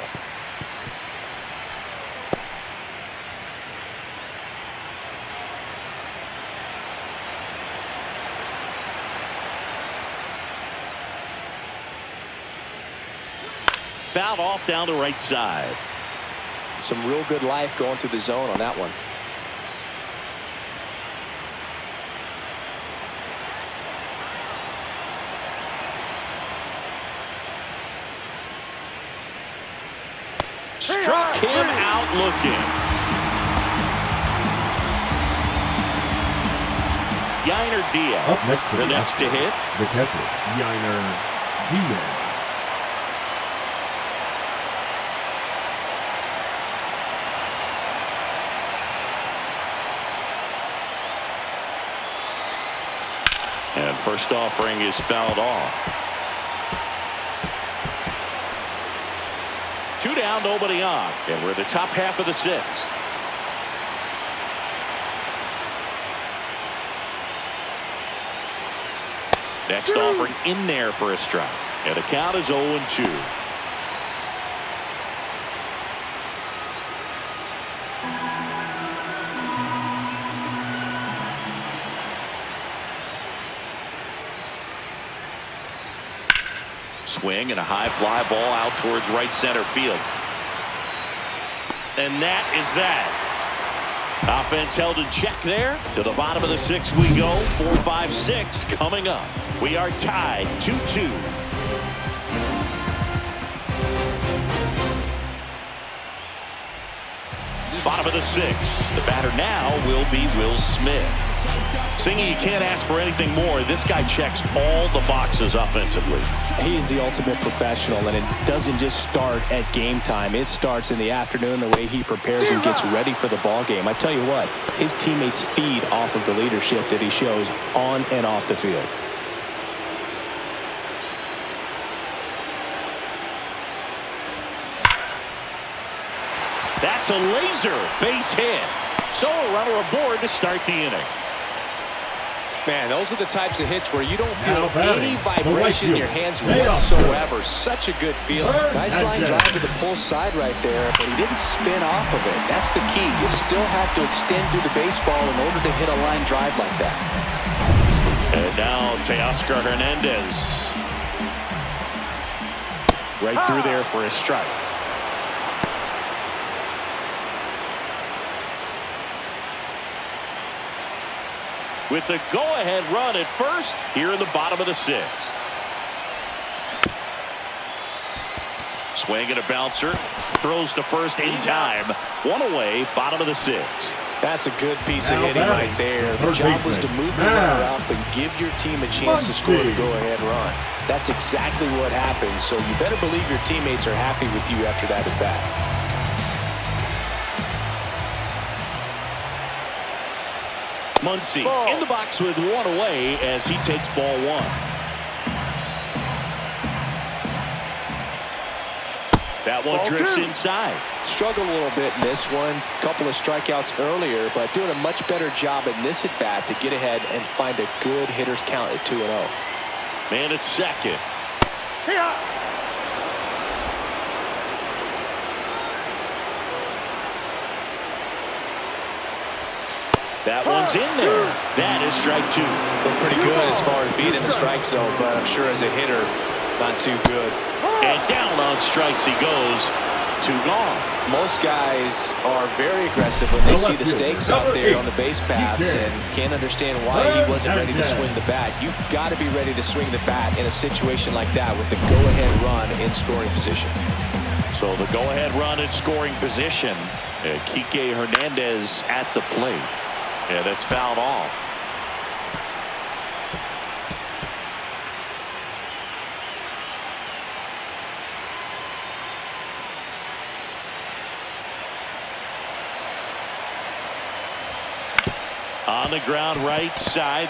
Fouled off down the right side. Some real good life going through the zone on that one. Struck him out looking. Yainer Up Diaz, next for the next to Astros, hit. the catcher, Yainer Diaz. And first offering is fouled off. 2 down, nobody on. And we're in the top half of the 6th. Next offering in there for a strike. And the count is 0-2. Swing and a high fly ball out towards right center field. And that is that. Offense held in check there. To the bottom of the 6th we go. 4-5-6 coming up. We are tied 2-2. Bottom of the 6th. The batter now will be Will Smith. Singy, you can't ask for anything more. This guy checks all the boxes offensively. He's the ultimate professional, and it doesn't just start at game time. It starts in the afternoon, the way he prepares and gets ready for the ball game. I tell you what, his teammates feed off of the leadership that he shows on and off the field. That's a laser base hit. So a runner aboard to start the inning. Man, those are the types of hits where you don't feel any batting, vibration in your hands whatsoever. Such a good feeling. Nice line drive to the pull side right there, but he didn't spin off of it. That's the key. You still have to extend through the baseball in order to hit a line drive like that. And now Teoscar Hernandez. Right through there for a strike. With the go-ahead run at first here in the bottom of the 6th. Swing and a bouncer. Throws to first in time. 1 away, bottom of the 6th. That's a good piece of hitting right there. The job was to move the runner up and give your team a chance to score the go-ahead run. That's exactly what happened, so you better believe your teammates are happy with you after that at bat. Muncy in the box with 1 away as he takes ball 1. That one drifts inside. Struggled a little bit in this one. Couple of strikeouts earlier, but doing a much better job in this at bat to get ahead and find a good hitter's count at 2-0. Man at second. That one's in there. That is strike 2. Looked pretty good as far as being in the strike zone, but I'm sure as a hitter, not too good. And down on strikes he goes. 2 gone. Most guys are very aggressive when they see the stakes out there on the base paths and can't understand why he wasn't ready to swing the bat. You've got to be ready to swing the bat in a situation like that with the go-ahead run in scoring position. So the go-ahead run in scoring position. Kike Hernandez at the plate. Yeah, that's fouled off. On the ground right side.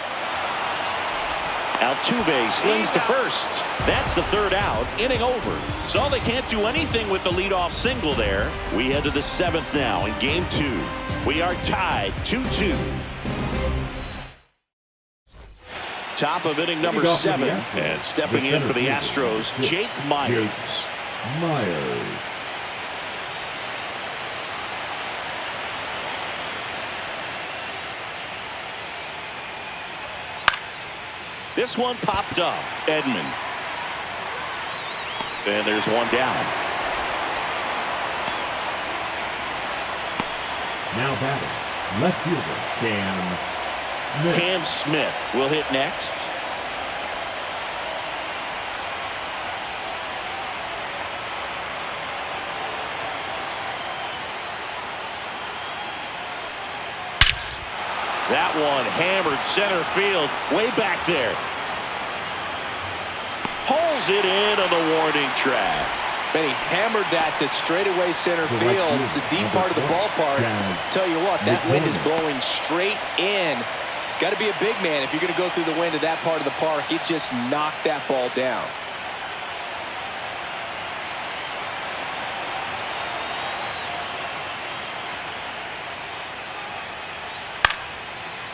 Altuve slings to first. That's the 3rd out. Inning over. So they can't do anything with the leadoff single there. We head to the 7th now in game 2. We are tied 2-2. Top of inning number 7. And stepping in for the Astros, Jake Myers. This one popped up. Edman. And there's one down. Now batting, left fielder Cam Smith. Cam Smith will hit next. That one hammered center field, way back there. Pulls it in on the warning track. And he hammered that to straightaway center field. It's a deep part of the ballpark. Tell you what, that wind is blowing straight in. Got to be a big man if you're going to go through the wind of that part of the park. It just knocked that ball down.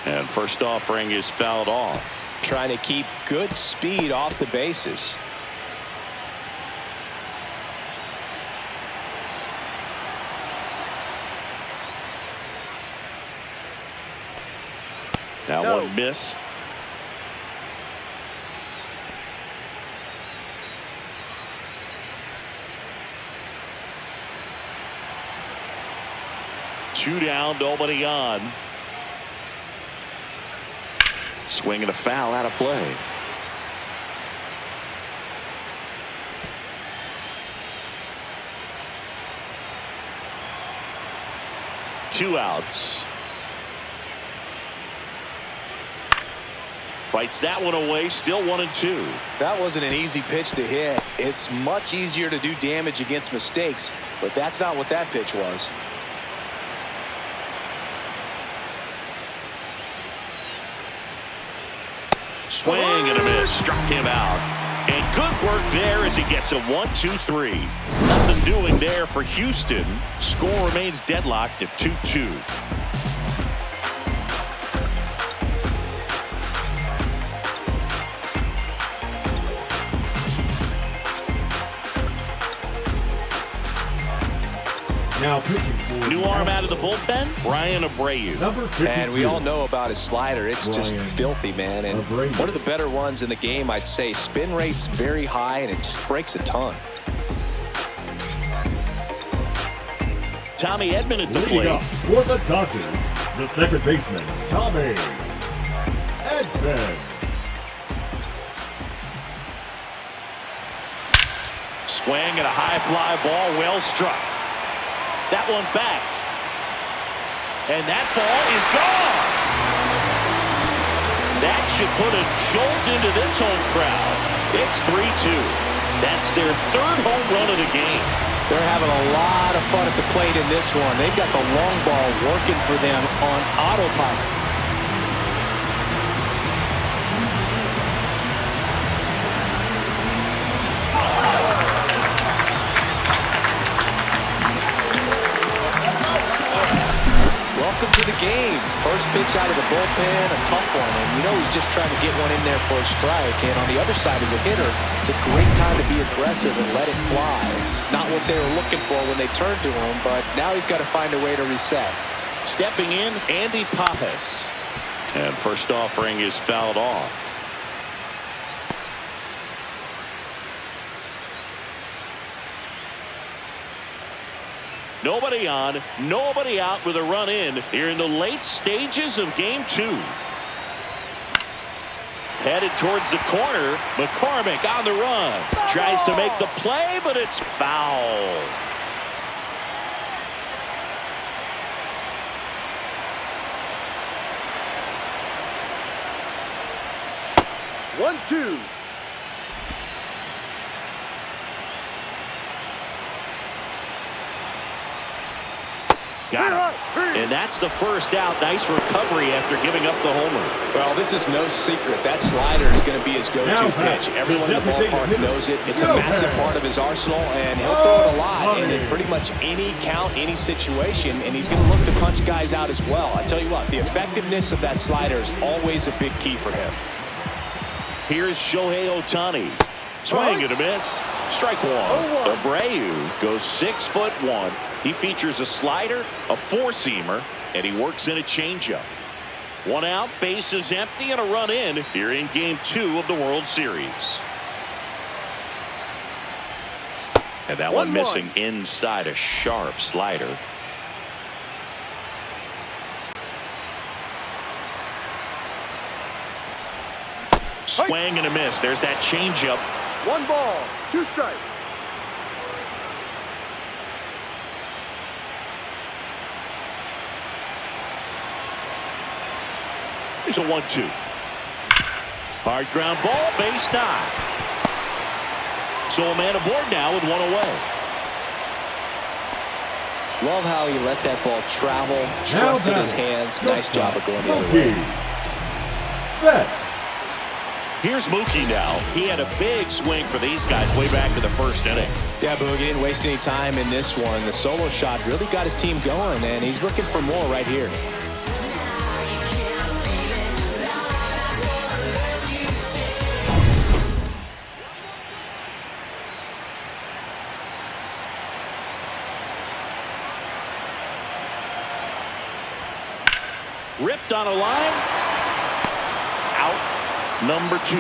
And first offering is fouled off. Trying to keep good speed off the bases. That one missed. Two down, nobody on. Swing and a foul out of play. Two outs. Fights that one away, still 1-2. That wasn't an easy pitch to hit. It's much easier to do damage against mistakes, but that's not what that pitch was. Swing and a miss, struck him out. And good work there as he gets a 1-2-3. Nothing doing there for Houston. Score remains deadlocked at 2-2. Now pitching for New arm out of the bullpen, Brian Abreu. number 52. And we all know about his slider. It's just filthy, man. And Abreu. one of the better ones in the game, I'd say. Spin rate's very high, and it just breaks a ton. Tommy Edman at the Leading plate. up for the Dodgers, the second baseman, Tommy Edman. Swing and a high fly ball, well struck. That one back. And that ball is gone. That should put a jolt into this home crowd. It's 3-2. That's their third home run of the game. They're having a lot of fun at the plate in this one. They've got the long ball working for them on autopilot. Welcome to the game. First pitch out of the bullpen, a tough one. And you know he's just trying to get one in there for a strike. And on the other side as a hitter, it's a great time to be aggressive and let it fly. It's not what they were looking for when they turned to him, but now he's got to find a way to reset. Stepping in, Andy Pappas. And first offering is fouled off. Nobody on, nobody out with a run in here in the late stages of game 2. Headed towards the corner. McCormick on the run. Tries to make the play, but it's foul. One, two. Got him. And that's the first out. Nice recovery after giving up the homer. Well, this is no secret. That slider is going to be his go-to pitch. Everyone in the ballpark knows it. It's a massive part of his arsenal, and he'll throw it a lot and in pretty much any count, any situation, and he's going to look to punch guys out as well. I tell you what, the effectiveness of that slider is always a big key for him. Here's Shohei Ohtani. Swing and a miss. Strike one. Abreu goes 6'1". He features a slider, a four-seamer, and he works in a changeup. One out, bases empty, and a run in here in game 2 of the World Series. And that one missing inside a sharp slider. Swing and a miss. There's that changeup. 1 ball, 2 strikes. Here's a 1-2. Hard ground ball, base knock. So a man aboard now with one away. Love how he let that ball travel, trusted his hands. Nice job of going the other way. Here's Mookie now. He had a big swing for these guys way back to the first inning. Yeah, Boogie didn't waste any time in this one. The solo shot really got his team going, and he's looking for more right here. Ripped on a line. Out. Number 2.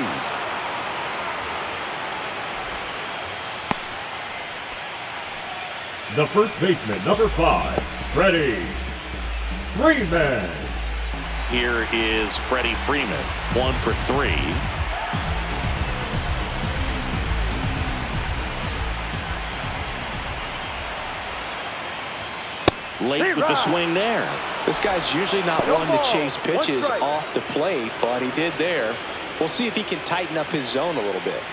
The first baseman, number 5, Freddie Freeman. Here is Freddie Freeman, 1 for 3. Late with the swing there. This guy's usually not one to chase pitches off the plate, but he did there. We'll see if he can tighten up his zone a little bit.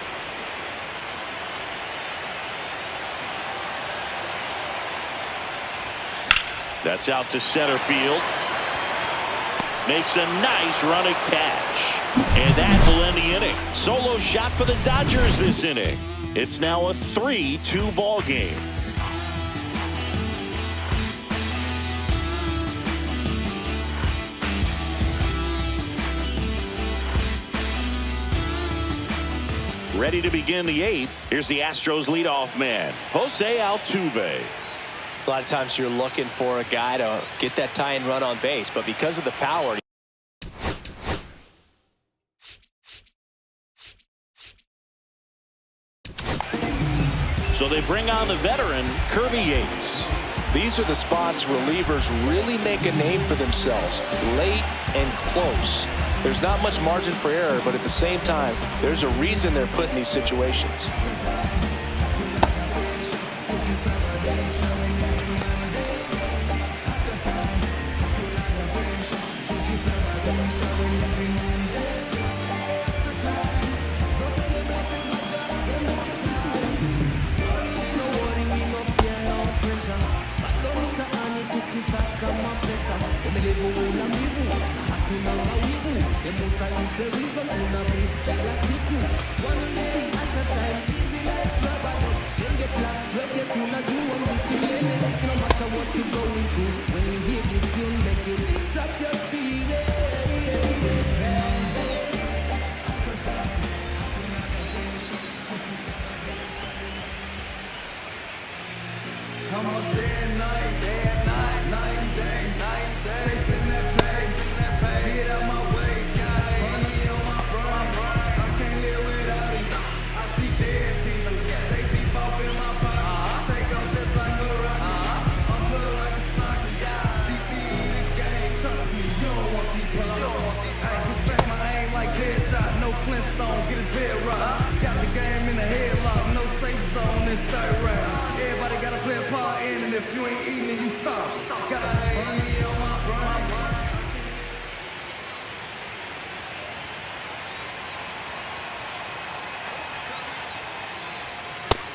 That's out to center field. Makes a nice running catch. And that will end the inning. Solo shot for the Dodgers this inning. It's now a 3-2 ball game. Ready to begin the 8th. Here's the Astros leadoff man, Jose Altuve. A lot of times you're looking for a guy to get that tying run on base, but because of the power. So they bring on the veteran, Kirby Yates. These are the spots relievers really make a name for themselves, late and close. There's not much margin for error, but at the same time, there's a reason they're put in these situations.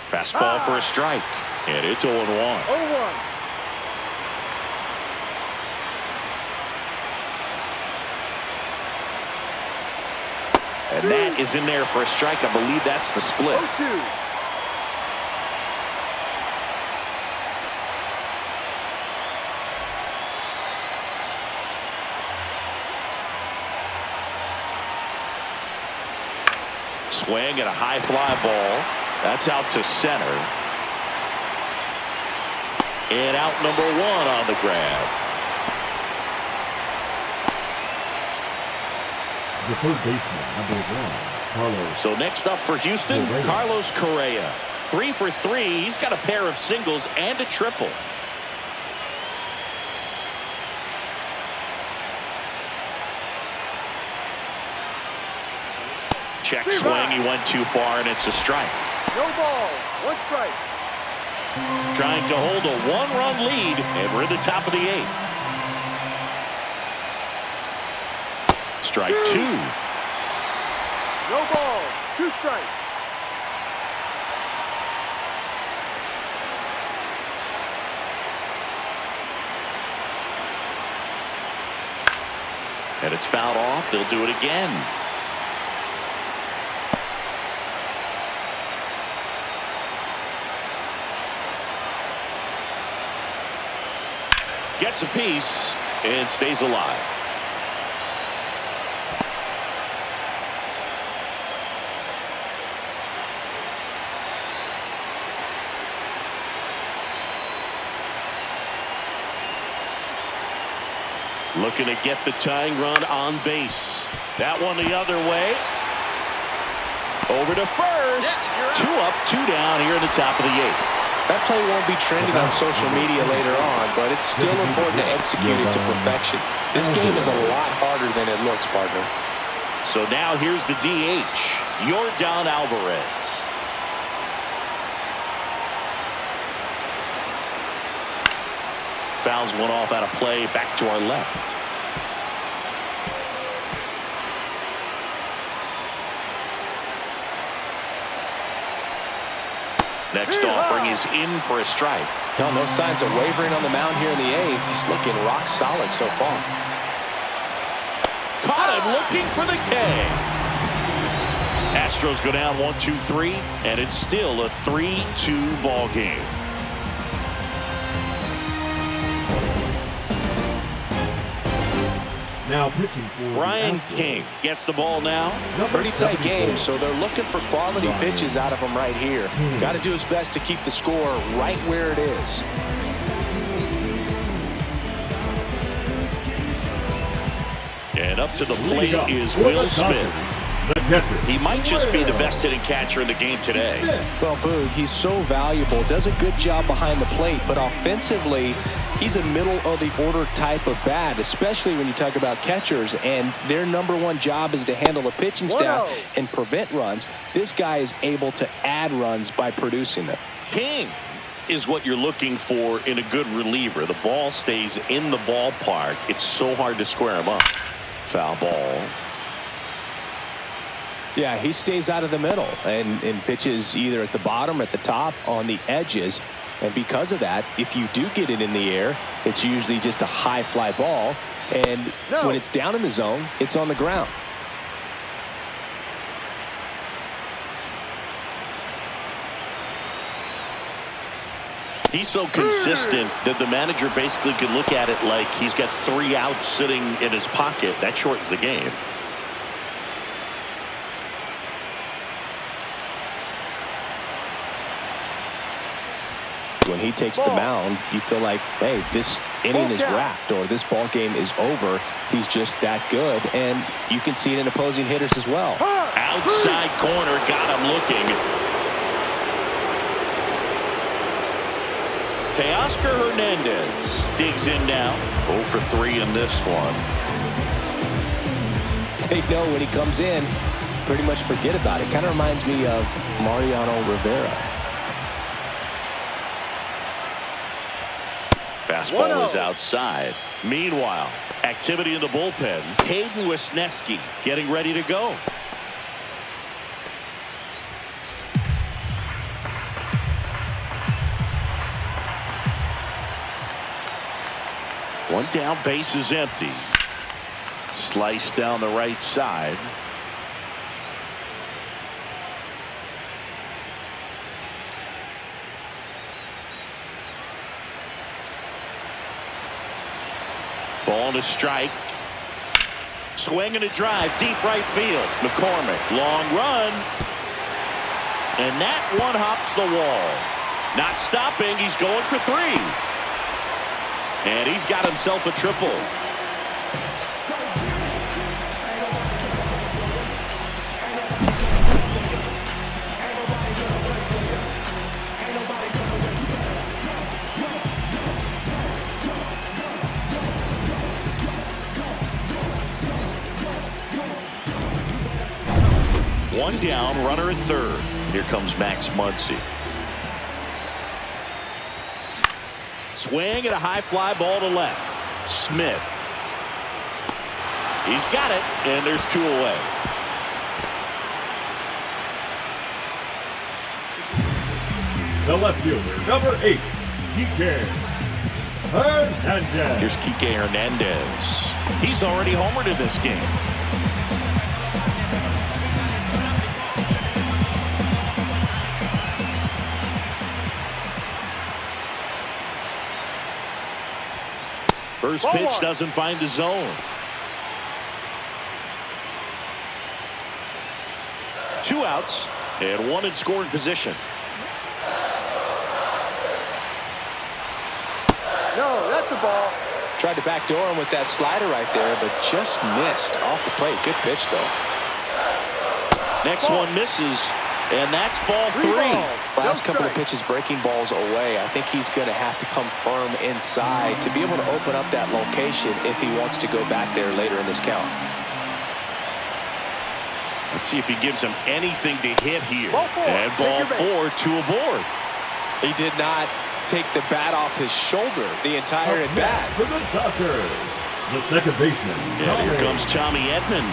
Fastball for a strike, and it's 0-1. 0-1. And that is in there for a strike. I believe that's the split. 0-2. Swing and a high fly ball. That's out to center. And out number 1 on the grab. The third baseman, number 1, Carlos. So next up for Houston, Correa. Carlos Correa. 3 for 3. He's got a pair of singles and a triple. Check swing. He went too far, and it's a strike. No ball. 1 strike. Trying to hold a 1-run lead, and we're in the top of the 8th. Strike two. No ball. 2 strikes. And it's fouled off. They'll do it again. Gets a piece and stays alive. Looking to get the tying run on base. That one the other way. Over to first. 2 up, 2 down here in the top of the 8th. That play won't be trending on social media later on, but it's still important to execute it to perfection. This game is a lot harder than it looks, partner. So now here's the DH, Yordan Alvarez. Fouls one off out of play, back to our left. Next offering is in for a strike. No signs of wavering on the mound here in the 8th. He's looking rock solid so far. Caught him looking for the K. Astros go down 1-2-3, and it's still a 3-2 ball game. Now pitching for Brian King gets the ball now. Pretty tight game, so they're looking for quality pitches out of him right here. Got to do his best to keep the score right where it is. And up to the plate is Will Smith. He might just be the best hitting catcher in the game today. Well, Boog, he's so valuable, does a good job behind the plate, but offensively, he's a middle-of-the-order type of bat, especially when you talk about catchers, and their #1 job is to handle the pitching staff and prevent runs. This guy is able to add runs by producing them. King is what you're looking for in a good reliever. The ball stays in the ballpark. It's so hard to square him up. Foul ball. Yeah, he stays out of the middle and pitches either at the bottom or at the top on the edges. And because of that, if you do get it in the air, it's usually just a high fly ball. And when it's down in the zone, it's on the ground. He's so consistent that the manager basically can look at it like he's got 3 outs sitting in his pocket. That shortens the game. When he takes the mound, you feel like, hey, this inning is wrapped or this ball game is over. He's just that good, and you can see it in opposing hitters as well. Outside corner, got him looking. Teoscar Hernandez digs in now. 0 for 3 in this one. They know when he comes in, pretty much forget about it. Kind of reminds me of Mariano Rivera. Fastball is outside. Meanwhile, activity in the bullpen. Hayden Wisniewski getting ready to go. One down, base is empty. Slice down the right side. Ball to strike. Swing and a drive, deep right field. McCormick, long run. And that one hops the wall. Not stopping, he's going for 3. And he's got himself a triple. One down, runner at third. Here comes Max Muncy. Swing and a high fly ball to left. Smith. He's got it, and there's 2 away. The left fielder, number 8, Kike Hernandez. Here's Kike Hernandez. He's already homered in this game. First pitch doesn't find the zone. 2 outs and 1 in scoring position. No, that's a ball. Tried to backdoor him with that slider right there, but just missed off the plate. Good pitch, though. Next one misses, and that's ball 3. Last couple of pitches breaking balls away. I think he's going to have to come firm inside to be able to open up that location if he wants to go back there later in this count. Let's see if he gives him anything to hit here. And ball 4, 2 aboard. He did not take the bat off his shoulder the entire at bat. For the Dodgers, the second baseman. And here comes Tommy Edman.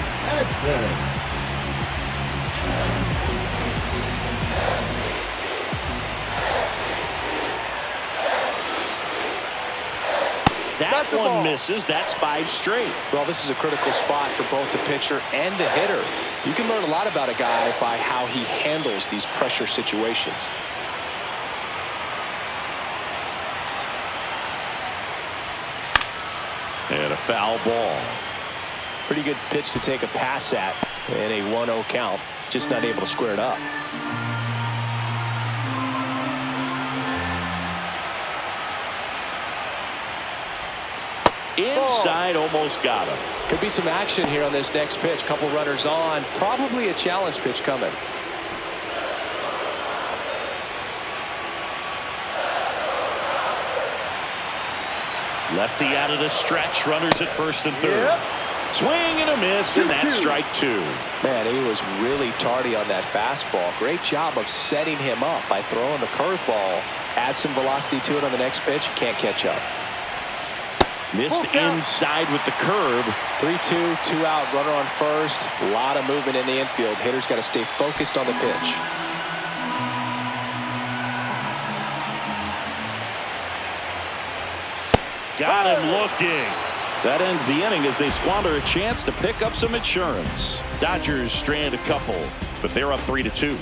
That one misses. That's 5 straight. Well, this is a critical spot for both the pitcher and the hitter. You can learn a lot about a guy by how he handles these pressure situations. And a foul ball. Pretty good pitch to take a pass at in a 1-0 count. Just not able to square it up. Inside, almost got him. Could be some action here on this next pitch. Couple runners on. Probably a challenge pitch coming. Lefty out of the stretch. Runners at first and third. Yep. Swing and a miss, and that's strike 2. Man, he was really tardy on that fastball. Great job of setting him up by throwing the curveball. Add some velocity to it on the next pitch. Can't catch up. Missed inside with the curve. 3-2, 2 out, runner on first. A lot of movement in the infield. Hitter's got to stay focused on the pitch. Got him looking. That ends the inning as they squander a chance to pick up some insurance. Dodgers strand a couple, but they're up 3-2.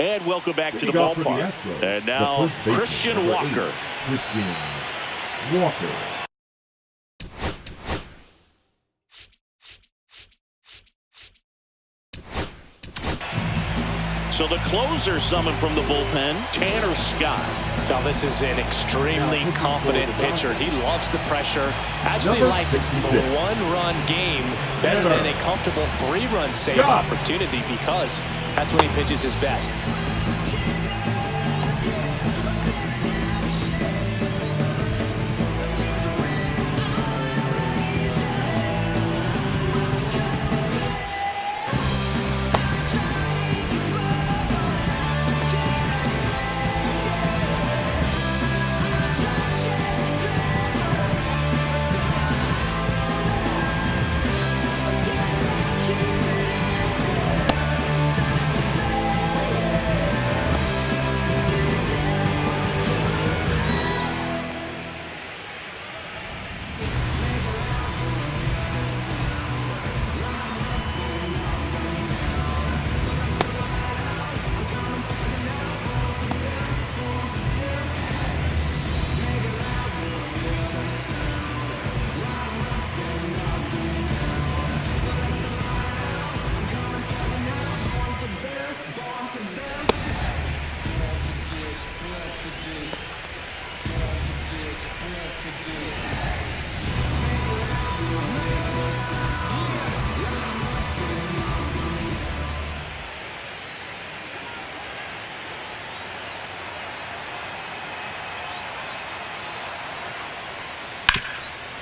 And welcome back to the ballpark. And now Christian Walker. Christian Walker. So the closer summoned from the bullpen, Tanner Scott. Now this is an extremely confident pitcher. He loves the pressure. Actually likes the 1-run game better than a comfortable 3-run save opportunity because that's when he pitches his best.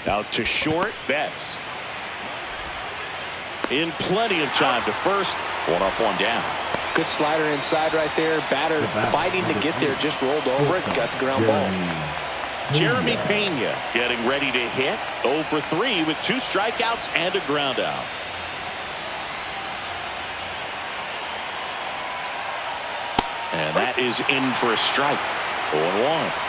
Out to short, Betts. In plenty of time to first. 1 up, 1 down. Good slider inside right there. Batter fighting to get there, just rolled over it, got the ground ball. Jeremy Pena getting ready to hit. 0 for 3 with 2 strikeouts and a ground out. And that is in for a strike. 0-1.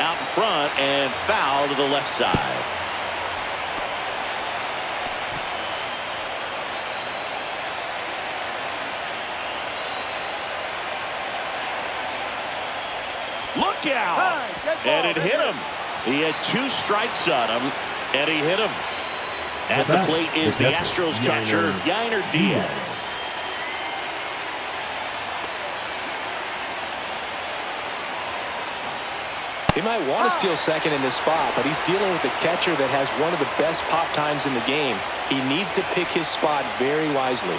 Out in front and foul to the left side. Look out! And it hit him. He had 2 strikes on him, and he hit him. At the plate is the Astros catcher, Yainer Diaz. He might want to steal second in this spot, but he's dealing with a catcher that has one of the best pop times in the game. He needs to pick his spot very wisely.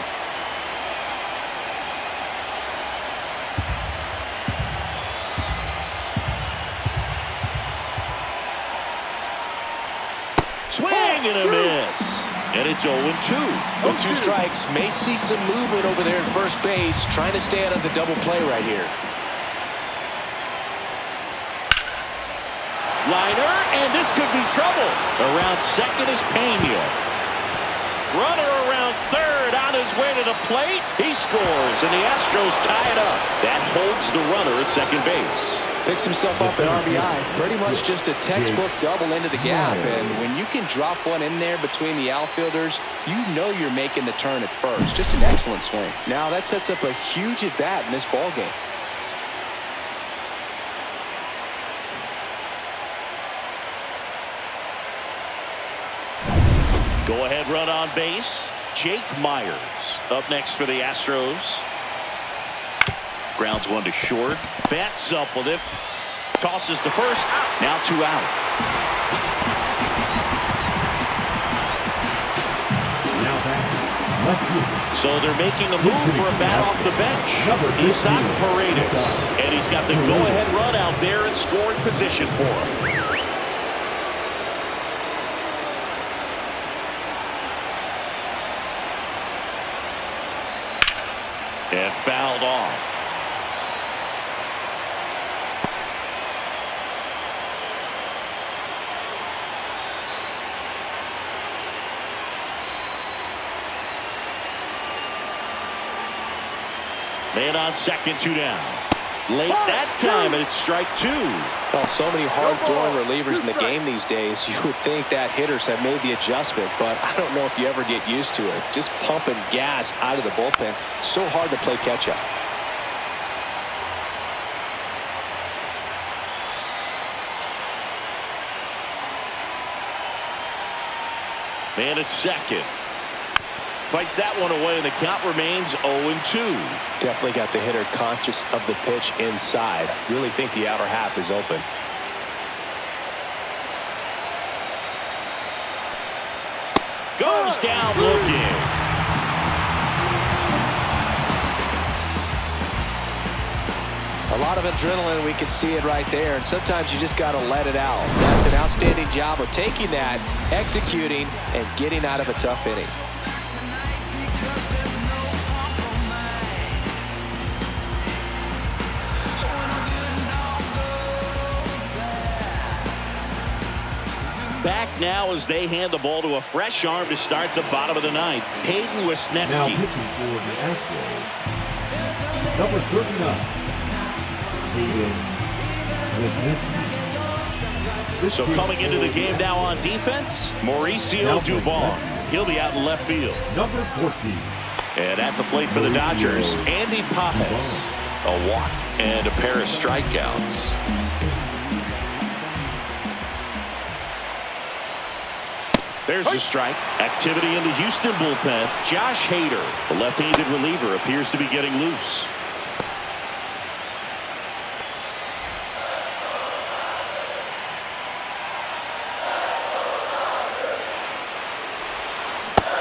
Swing and a miss. And it's 0-2. With 2 strikes, may see some movement over there at first base, trying to stay out of the double play right here. Liner, and this could be trouble. Around second is Pena. Runner around third on his way to the plate. He scores, and the Astros tie it up. That holds the runner at second base. Picks himself up at RBI. Pretty much just a textbook double into the gap. And when you can drop one in there between the outfielders, you know you're making the turn at first. Just an excellent swing. Now that sets up a huge at-bat in this ballgame. Go-ahead run on base. Jake Myers up next for the Astros. Grounds one to short. Bats up with it. Tosses to first. Now 2 out. So they're making a move for a bat off the bench. Isaac Paredes. And he's got the go-ahead run out there in scoring position for him. And fouled off. Man on second, 2 down. Late that time, and it's strike 2. Well, so many hard-throwing relievers in the game these days, you would think that hitters have made the adjustment, but I don't know if you ever get used to it. Just pumping gas out of the bullpen, so hard to play catch-up. Man at second. Fights that one away, and the count remains 0-2. Definitely got the hitter conscious of the pitch inside. Really think the outer half is open. Goes down looking. A lot of adrenaline, we can see it right there, and sometimes you just got to let it out. That's an outstanding job of taking that, executing, and getting out of a tough inning. Back now as they hand the ball to a fresh arm to start the bottom of the ninth. Hayden Now Wesneski. pitching for the Astros, number 39, Hayden Wesneski. So coming into the game now on defense, Mauricio Dubon. He'll be out in left field. Number 14. And at the plate for the Dodgers, Andy Pajes. A walk and a pair of strikeouts. There's the strike. Activity in the Houston bullpen. Josh Hader, the left-handed reliever, appears to be getting loose.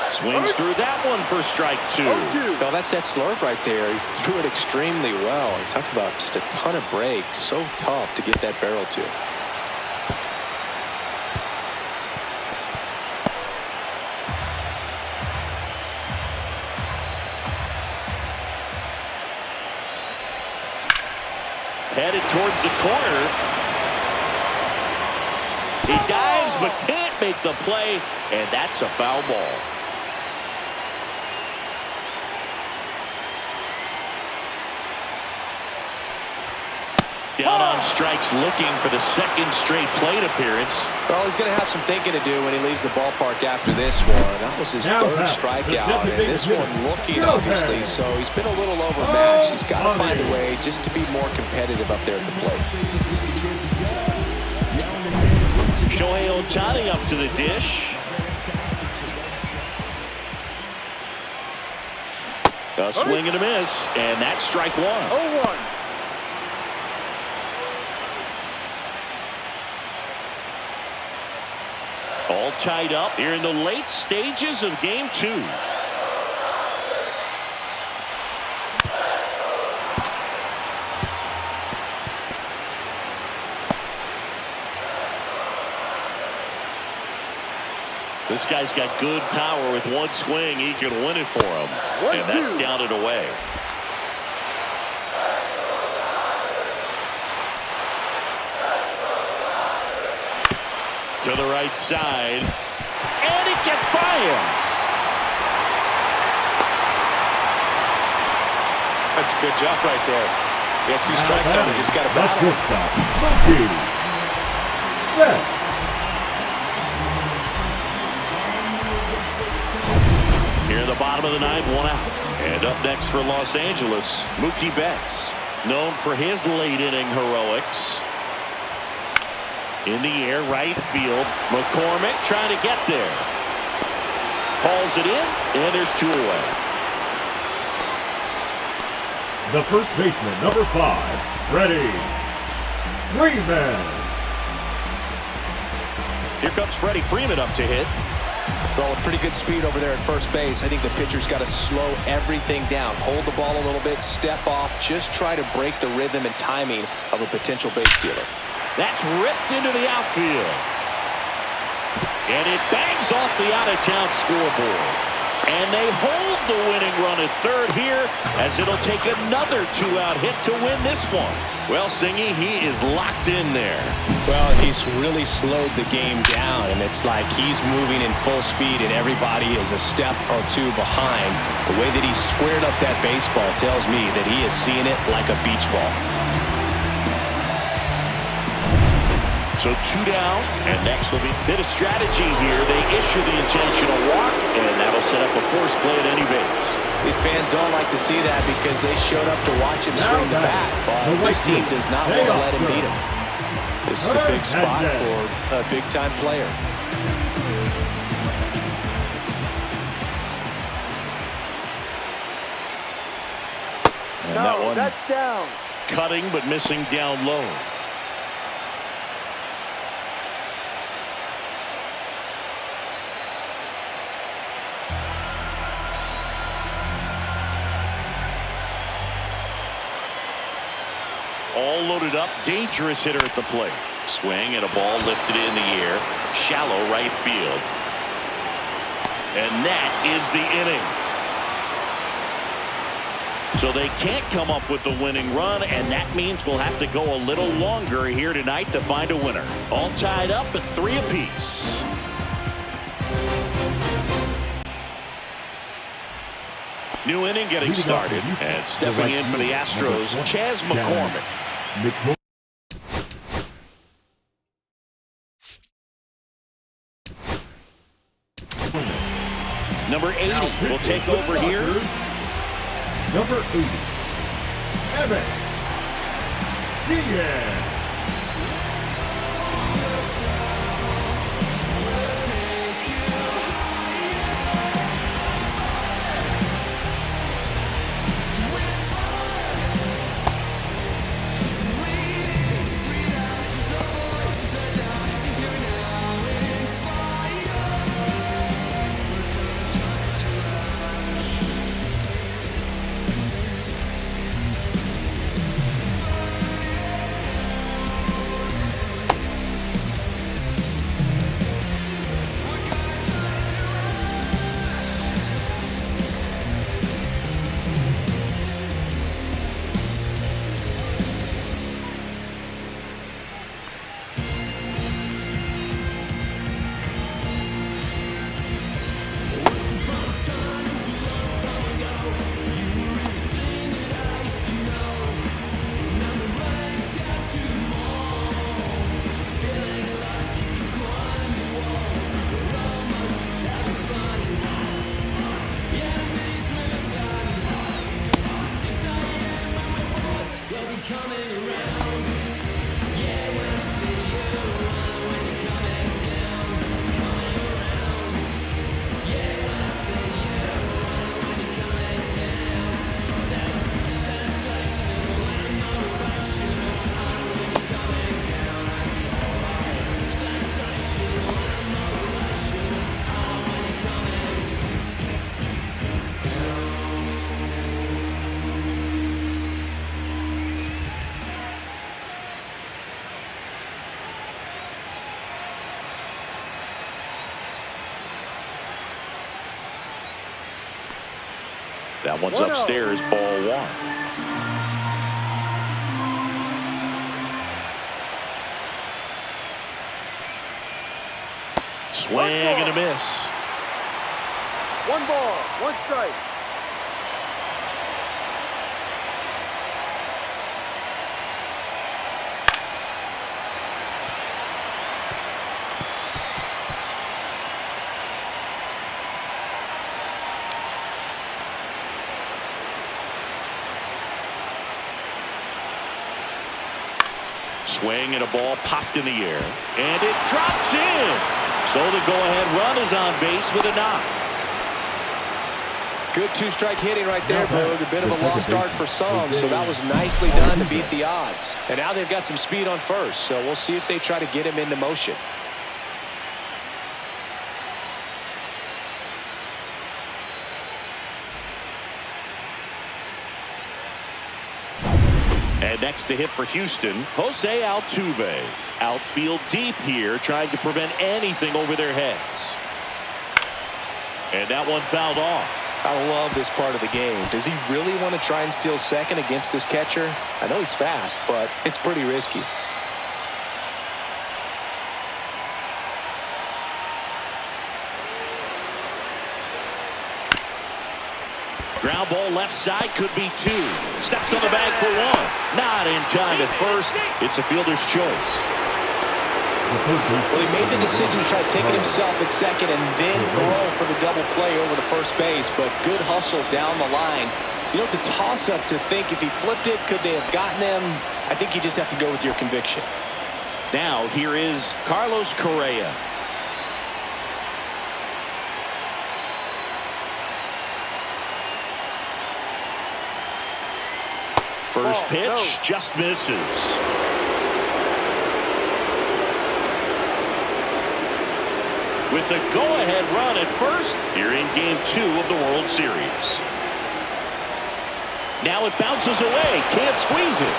Swings through that one for strike 2. Well, that's that slurve right there. He threw it extremely well. He talked about just a ton of breaks. So tough to get that barrel to. Headed towards the corner. He dives but can't make the play, and that's a foul ball. Down on strikes, looking for the second straight plate appearance. Well, he's going to have some thinking to do when he leaves the ballpark after this one. That was his third strikeout, and this one looking obviously, so he's been a little overmatched. He's got to find a way just to be more competitive up there at the plate. Shohei Ohtani up to the dish. A swing and a miss, and that's strike one. 0-1. All tied up here in the late stages of game 2. This guy's got good power. With one swing, he can win it for him. And that's down and away. To the right side, and it gets by him. That's a good jump right there. You got 2 strikes on him, just got to battle. Here in the bottom of the 9th, 1 out. And up next for Los Angeles, Mookie Betts, known for his late inning heroics. In the air, right field. McCormick trying to get there. Hauls it in, and there's 2 away. The first baseman, number 5, Freddie Freeman. Here comes Freddie Freeman up to hit. Well, with pretty good speed over there at first base, I think the pitcher's got to slow everything down. Hold the ball a little bit, step off, just try to break the rhythm and timing of a potential base stealer. That's ripped into the outfield. And it bangs off the out-of-town scoreboard. And they hold the winning run at third here, as it'll take another 2-out hit to win this one. Well, Singy, he is locked in there. Well, he's really slowed the game down, and it's like he's moving in full speed, and everybody is a step or 2 behind. The way that he squared up that baseball tells me that he is seeing it like a beach ball. So 2 down, and next will be a bit of strategy here. They issue the intentional walk, and that'll set up a force play at any base. These fans don't like to see that because they showed up to watch him swing the bat, but this team does not want to let him beat him. This is a big spot for a big-time player. And that one that's down. cutting but missing down low. All loaded up, dangerous hitter at the plate. Swing and a ball lifted in the air, shallow right field. And that is the inning. So they can't come up with the winning run, and that means we'll have to go a little longer here tonight to find a winner. All tied up at 3 apiece. New inning getting started, and stepping in for the Astros, Chas McCormick. Number 80 will take over here. Number 80, Evan Diaz. That one's upstairs, ball one. Swing and a miss. 1 ball, 1 strike. Swing and a ball popped in the air. And it drops in. So the go-ahead run is on base with a knock. Good 2-strike hitting right there, Boog. A bit of a lost start for some, so that was nicely done to beat the odds. And now they've got some speed on first, so we'll see if they try to get him into motion. And next to hit for Houston, Jose Altuve. Outfield deep here, trying to prevent anything over their heads. And that one fouled off. I love this part of the game. Does he really want to try and steal second against this catcher? I know he's fast, but it's pretty risky. Ground ball left side, could be 2. Steps on the bag for 1. Not in time at first. It's a fielder's choice. Well, he made the decision to try taking himself at second and then throw for the double play over to first base, but good hustle down the line. You know, it's a toss-up to think if he flipped it, could they have gotten him? I think you just have to go with your conviction. Now here is Carlos Correa. First pitch just misses. With the go-ahead run at first, here in Game 2 of the World Series. Now it bounces away. Can't squeeze it.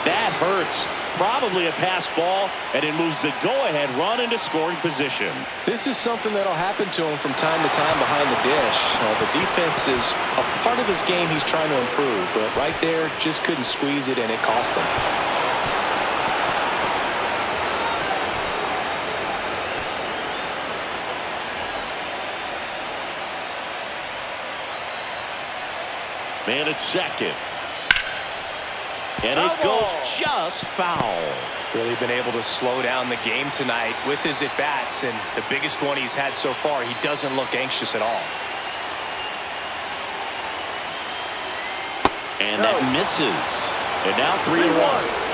That hurts. Probably a pass ball, and it moves the go-ahead run into scoring position. This is something that'll happen to him from time to time behind the dish. The defense is a part of his game he's trying to improve, but right there just couldn't squeeze it, and it cost him. Man at second. And it goes just foul. Really been able to slow down the game tonight with his at-bats, and the biggest one he's had so far, he doesn't look anxious at all. And that misses. And now 3-1.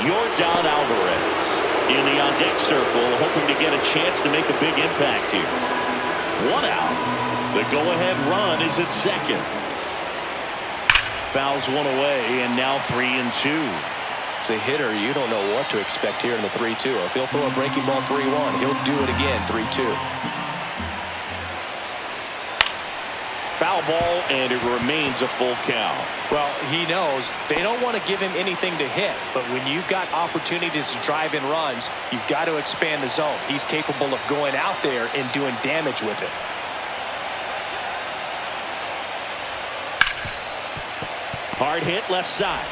Yordan Alvarez in the on-deck circle, hoping to get a chance to make a big impact here. 1 out. The go-ahead run is at second. Fouls one away, and now 3-2. As a hitter, you don't know what to expect here in the 3-2. If he'll throw a breaking ball 3-1, he'll do it again 3-2. Foul ball, and it remains a full count. Well, he knows they don't want to give him anything to hit, but when you've got opportunities to drive in runs, you've got to expand the zone. He's capable of going out there and doing damage with it. Hard hit left side.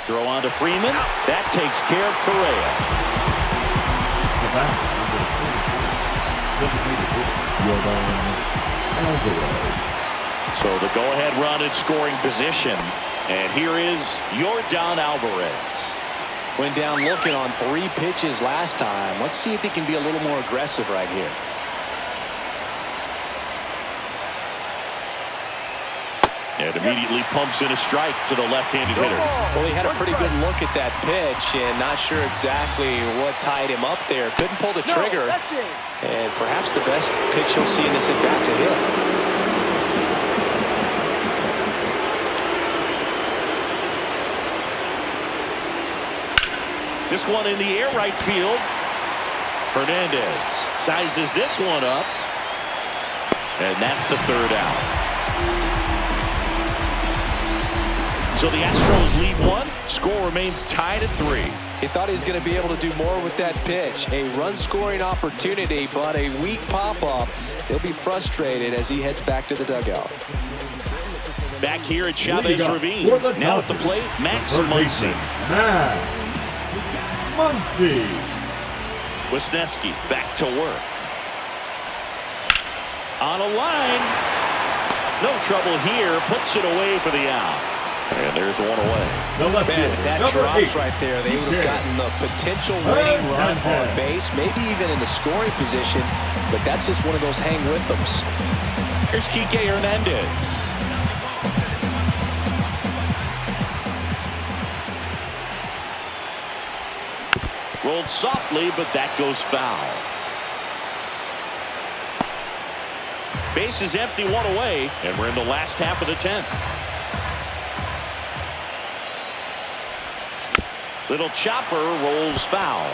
Throw on to Freeman. That takes care of Correa. So the go-ahead run in scoring position. And here is Yordan Alvarez. Went down looking on 3 pitches last time. Let's see if he can be a little more aggressive right here. And immediately pumps in a strike to the left-handed hitter. Well, he had a pretty good look at that pitch and not sure exactly what tied him up there. Couldn't pull the trigger. And perhaps the best pitch he'll see in this at-bat to hit. This one in the air right field. Hernandez sizes this one up. And that's the 3rd out. So the Astros lead one. Score remains tied at 3. He thought he was going to be able to do more with that pitch. A run-scoring opportunity, but a weak pop-up. He'll be frustrated as he heads back to the dugout. Back here at Chavez Ravine. Now at the plate, Max Muncy. Wisniewski back to work. On a line. No trouble here. Puts it away for the out. And there's one away. Man, if that drops right there, they would have gotten the potential winning run on base, maybe even in the scoring position, but that's just one of those hang with thems. Here's Kike Hernandez. Rolled softly, but that goes foul. Base is empty, one away, and we're in the last half of the 10th. Little chopper rolls foul.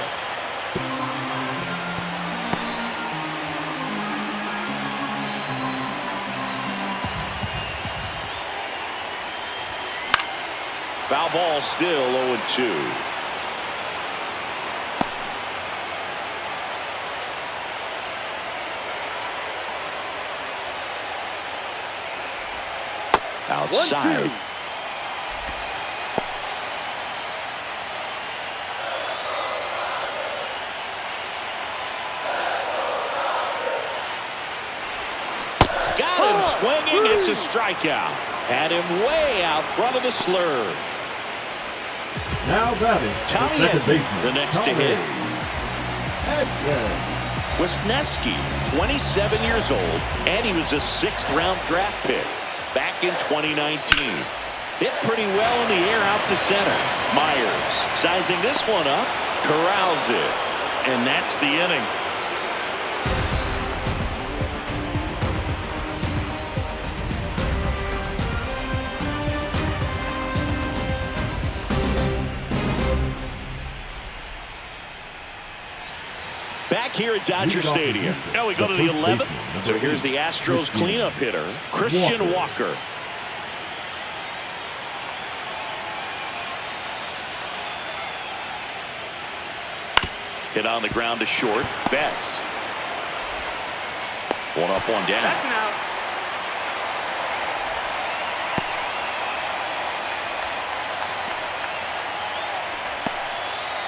Foul ball, still 0-2. Outside. 1-2. Got him swinging. It's a strikeout. Had him way out front of the slur. Now batting, Tommy the second Edman, baseman, the next to hit. Wisniewski, 27 years old, and he was a 6th-round draft pick back in 2019. Hit pretty well in the air out to center. Myers sizing this one up, corrals it, and that's the inning. Back here at Dodger Stadium. Now we go to the 11th. So here's the Astros cleanup hitter, Christian Walker. Hit on the ground to short. Betts. One up, one down. That's an out.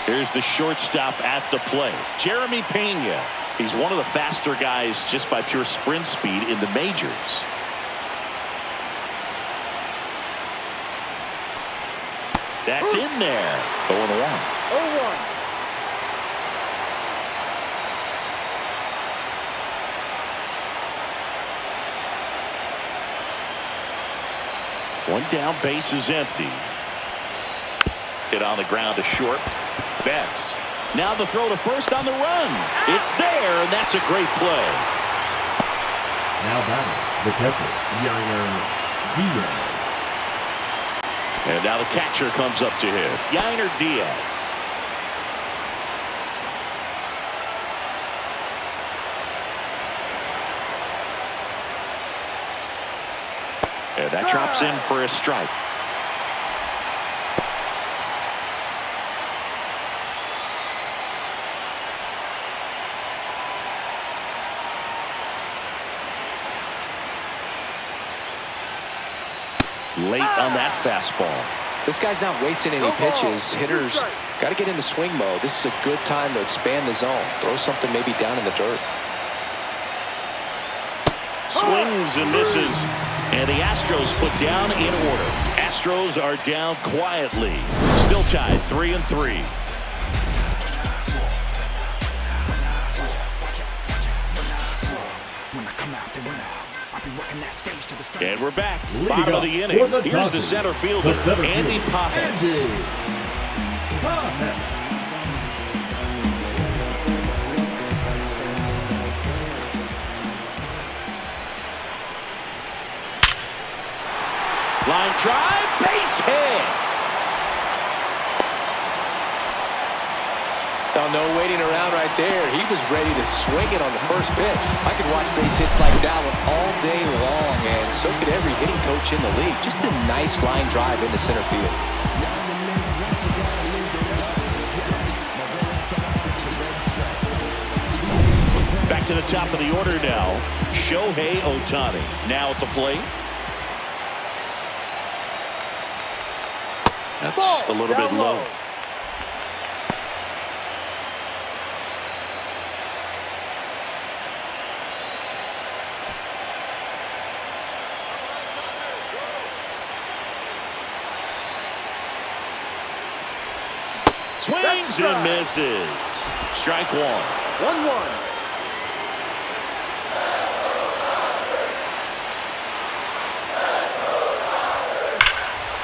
Here's the shortstop at the plate, Jeremy Pena. He's one of the faster guys just by pure sprint speed in the majors. That's in there. 0-1. 0-1. One down, base is empty. Hit on the ground to short. Betts. Now the throw to first on the run. It's there, and that's a great play. Now batting, the catcher, Yainer Diaz. And now the catcher comes up to hit. Yainer Diaz. And that drops in for a strike. Late on that fastball. This guy's not wasting any pitches. Hitters got to get into swing mode. This is a good time to expand the zone. Throw something maybe down in the dirt. Swings and misses. And the Astros put down in order. Astros are down quietly. Still tied 3-3. And we're back. Bottom of the inning. Here's the center fielder, Andy Pajes. Line drive, base hit. Oh, no waiting around right there. He was ready to swing it on the first pitch. I could watch base hits like that one all day long, and so could every hitting coach in the league. Just a nice line drive into center field. Back to the top of the order now. Shohei Ohtani now at the plate. That's a little bit low. Swings and misses. Strike one. 1-1.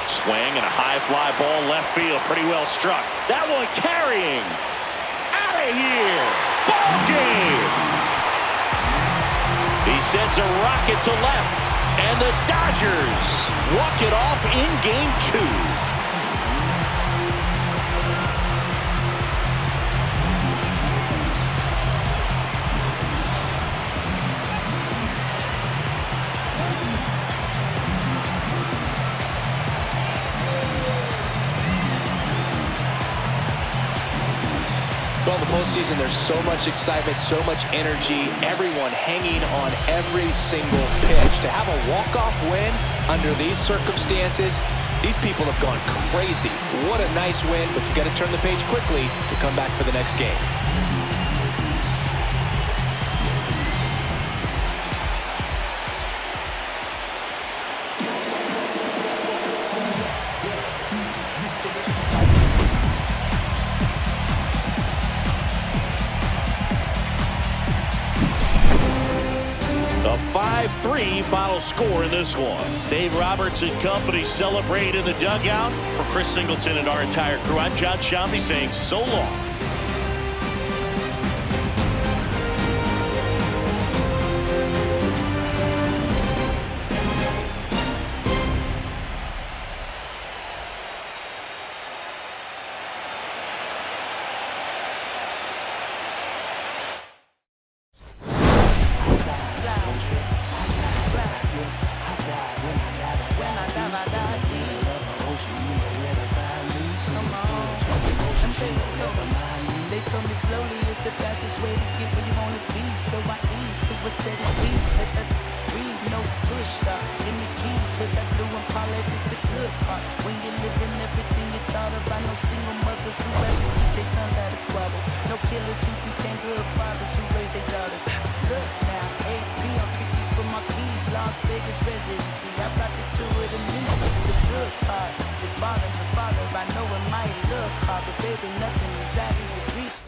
Swing and a high fly ball left field. Pretty well struck. That one carrying. Out of here. Ball game. He sends a rocket to left. And the Dodgers walk it off in game 2. Well, in the postseason, there's so much excitement, so much energy, everyone hanging on every single pitch. To have a walk-off win under these circumstances, these people have gone crazy. What a nice win, but you got to turn the page quickly to come back for the next game. A 5-3 final score in this one. Dave Roberts and company celebrate in the dugout. For Chris Singleton and our entire crew, I'm John Shambi saying so long. They told me slowly is the fastest way to get where you want to be. So I ease to a steady speed. Let that breathe, no push stop. Give me keys to that blue Impala, this the good part. When you're living everything you thought about. No single mothers who had to teach their sons how to squabble. No killers who became good fathers who raised their daughters. Look now, AP, I'm 50 for my keys. Las Vegas residency, I brought the two of them new. The good part is bothering the father. I know it might look hard, but baby, nothing is out of your reach.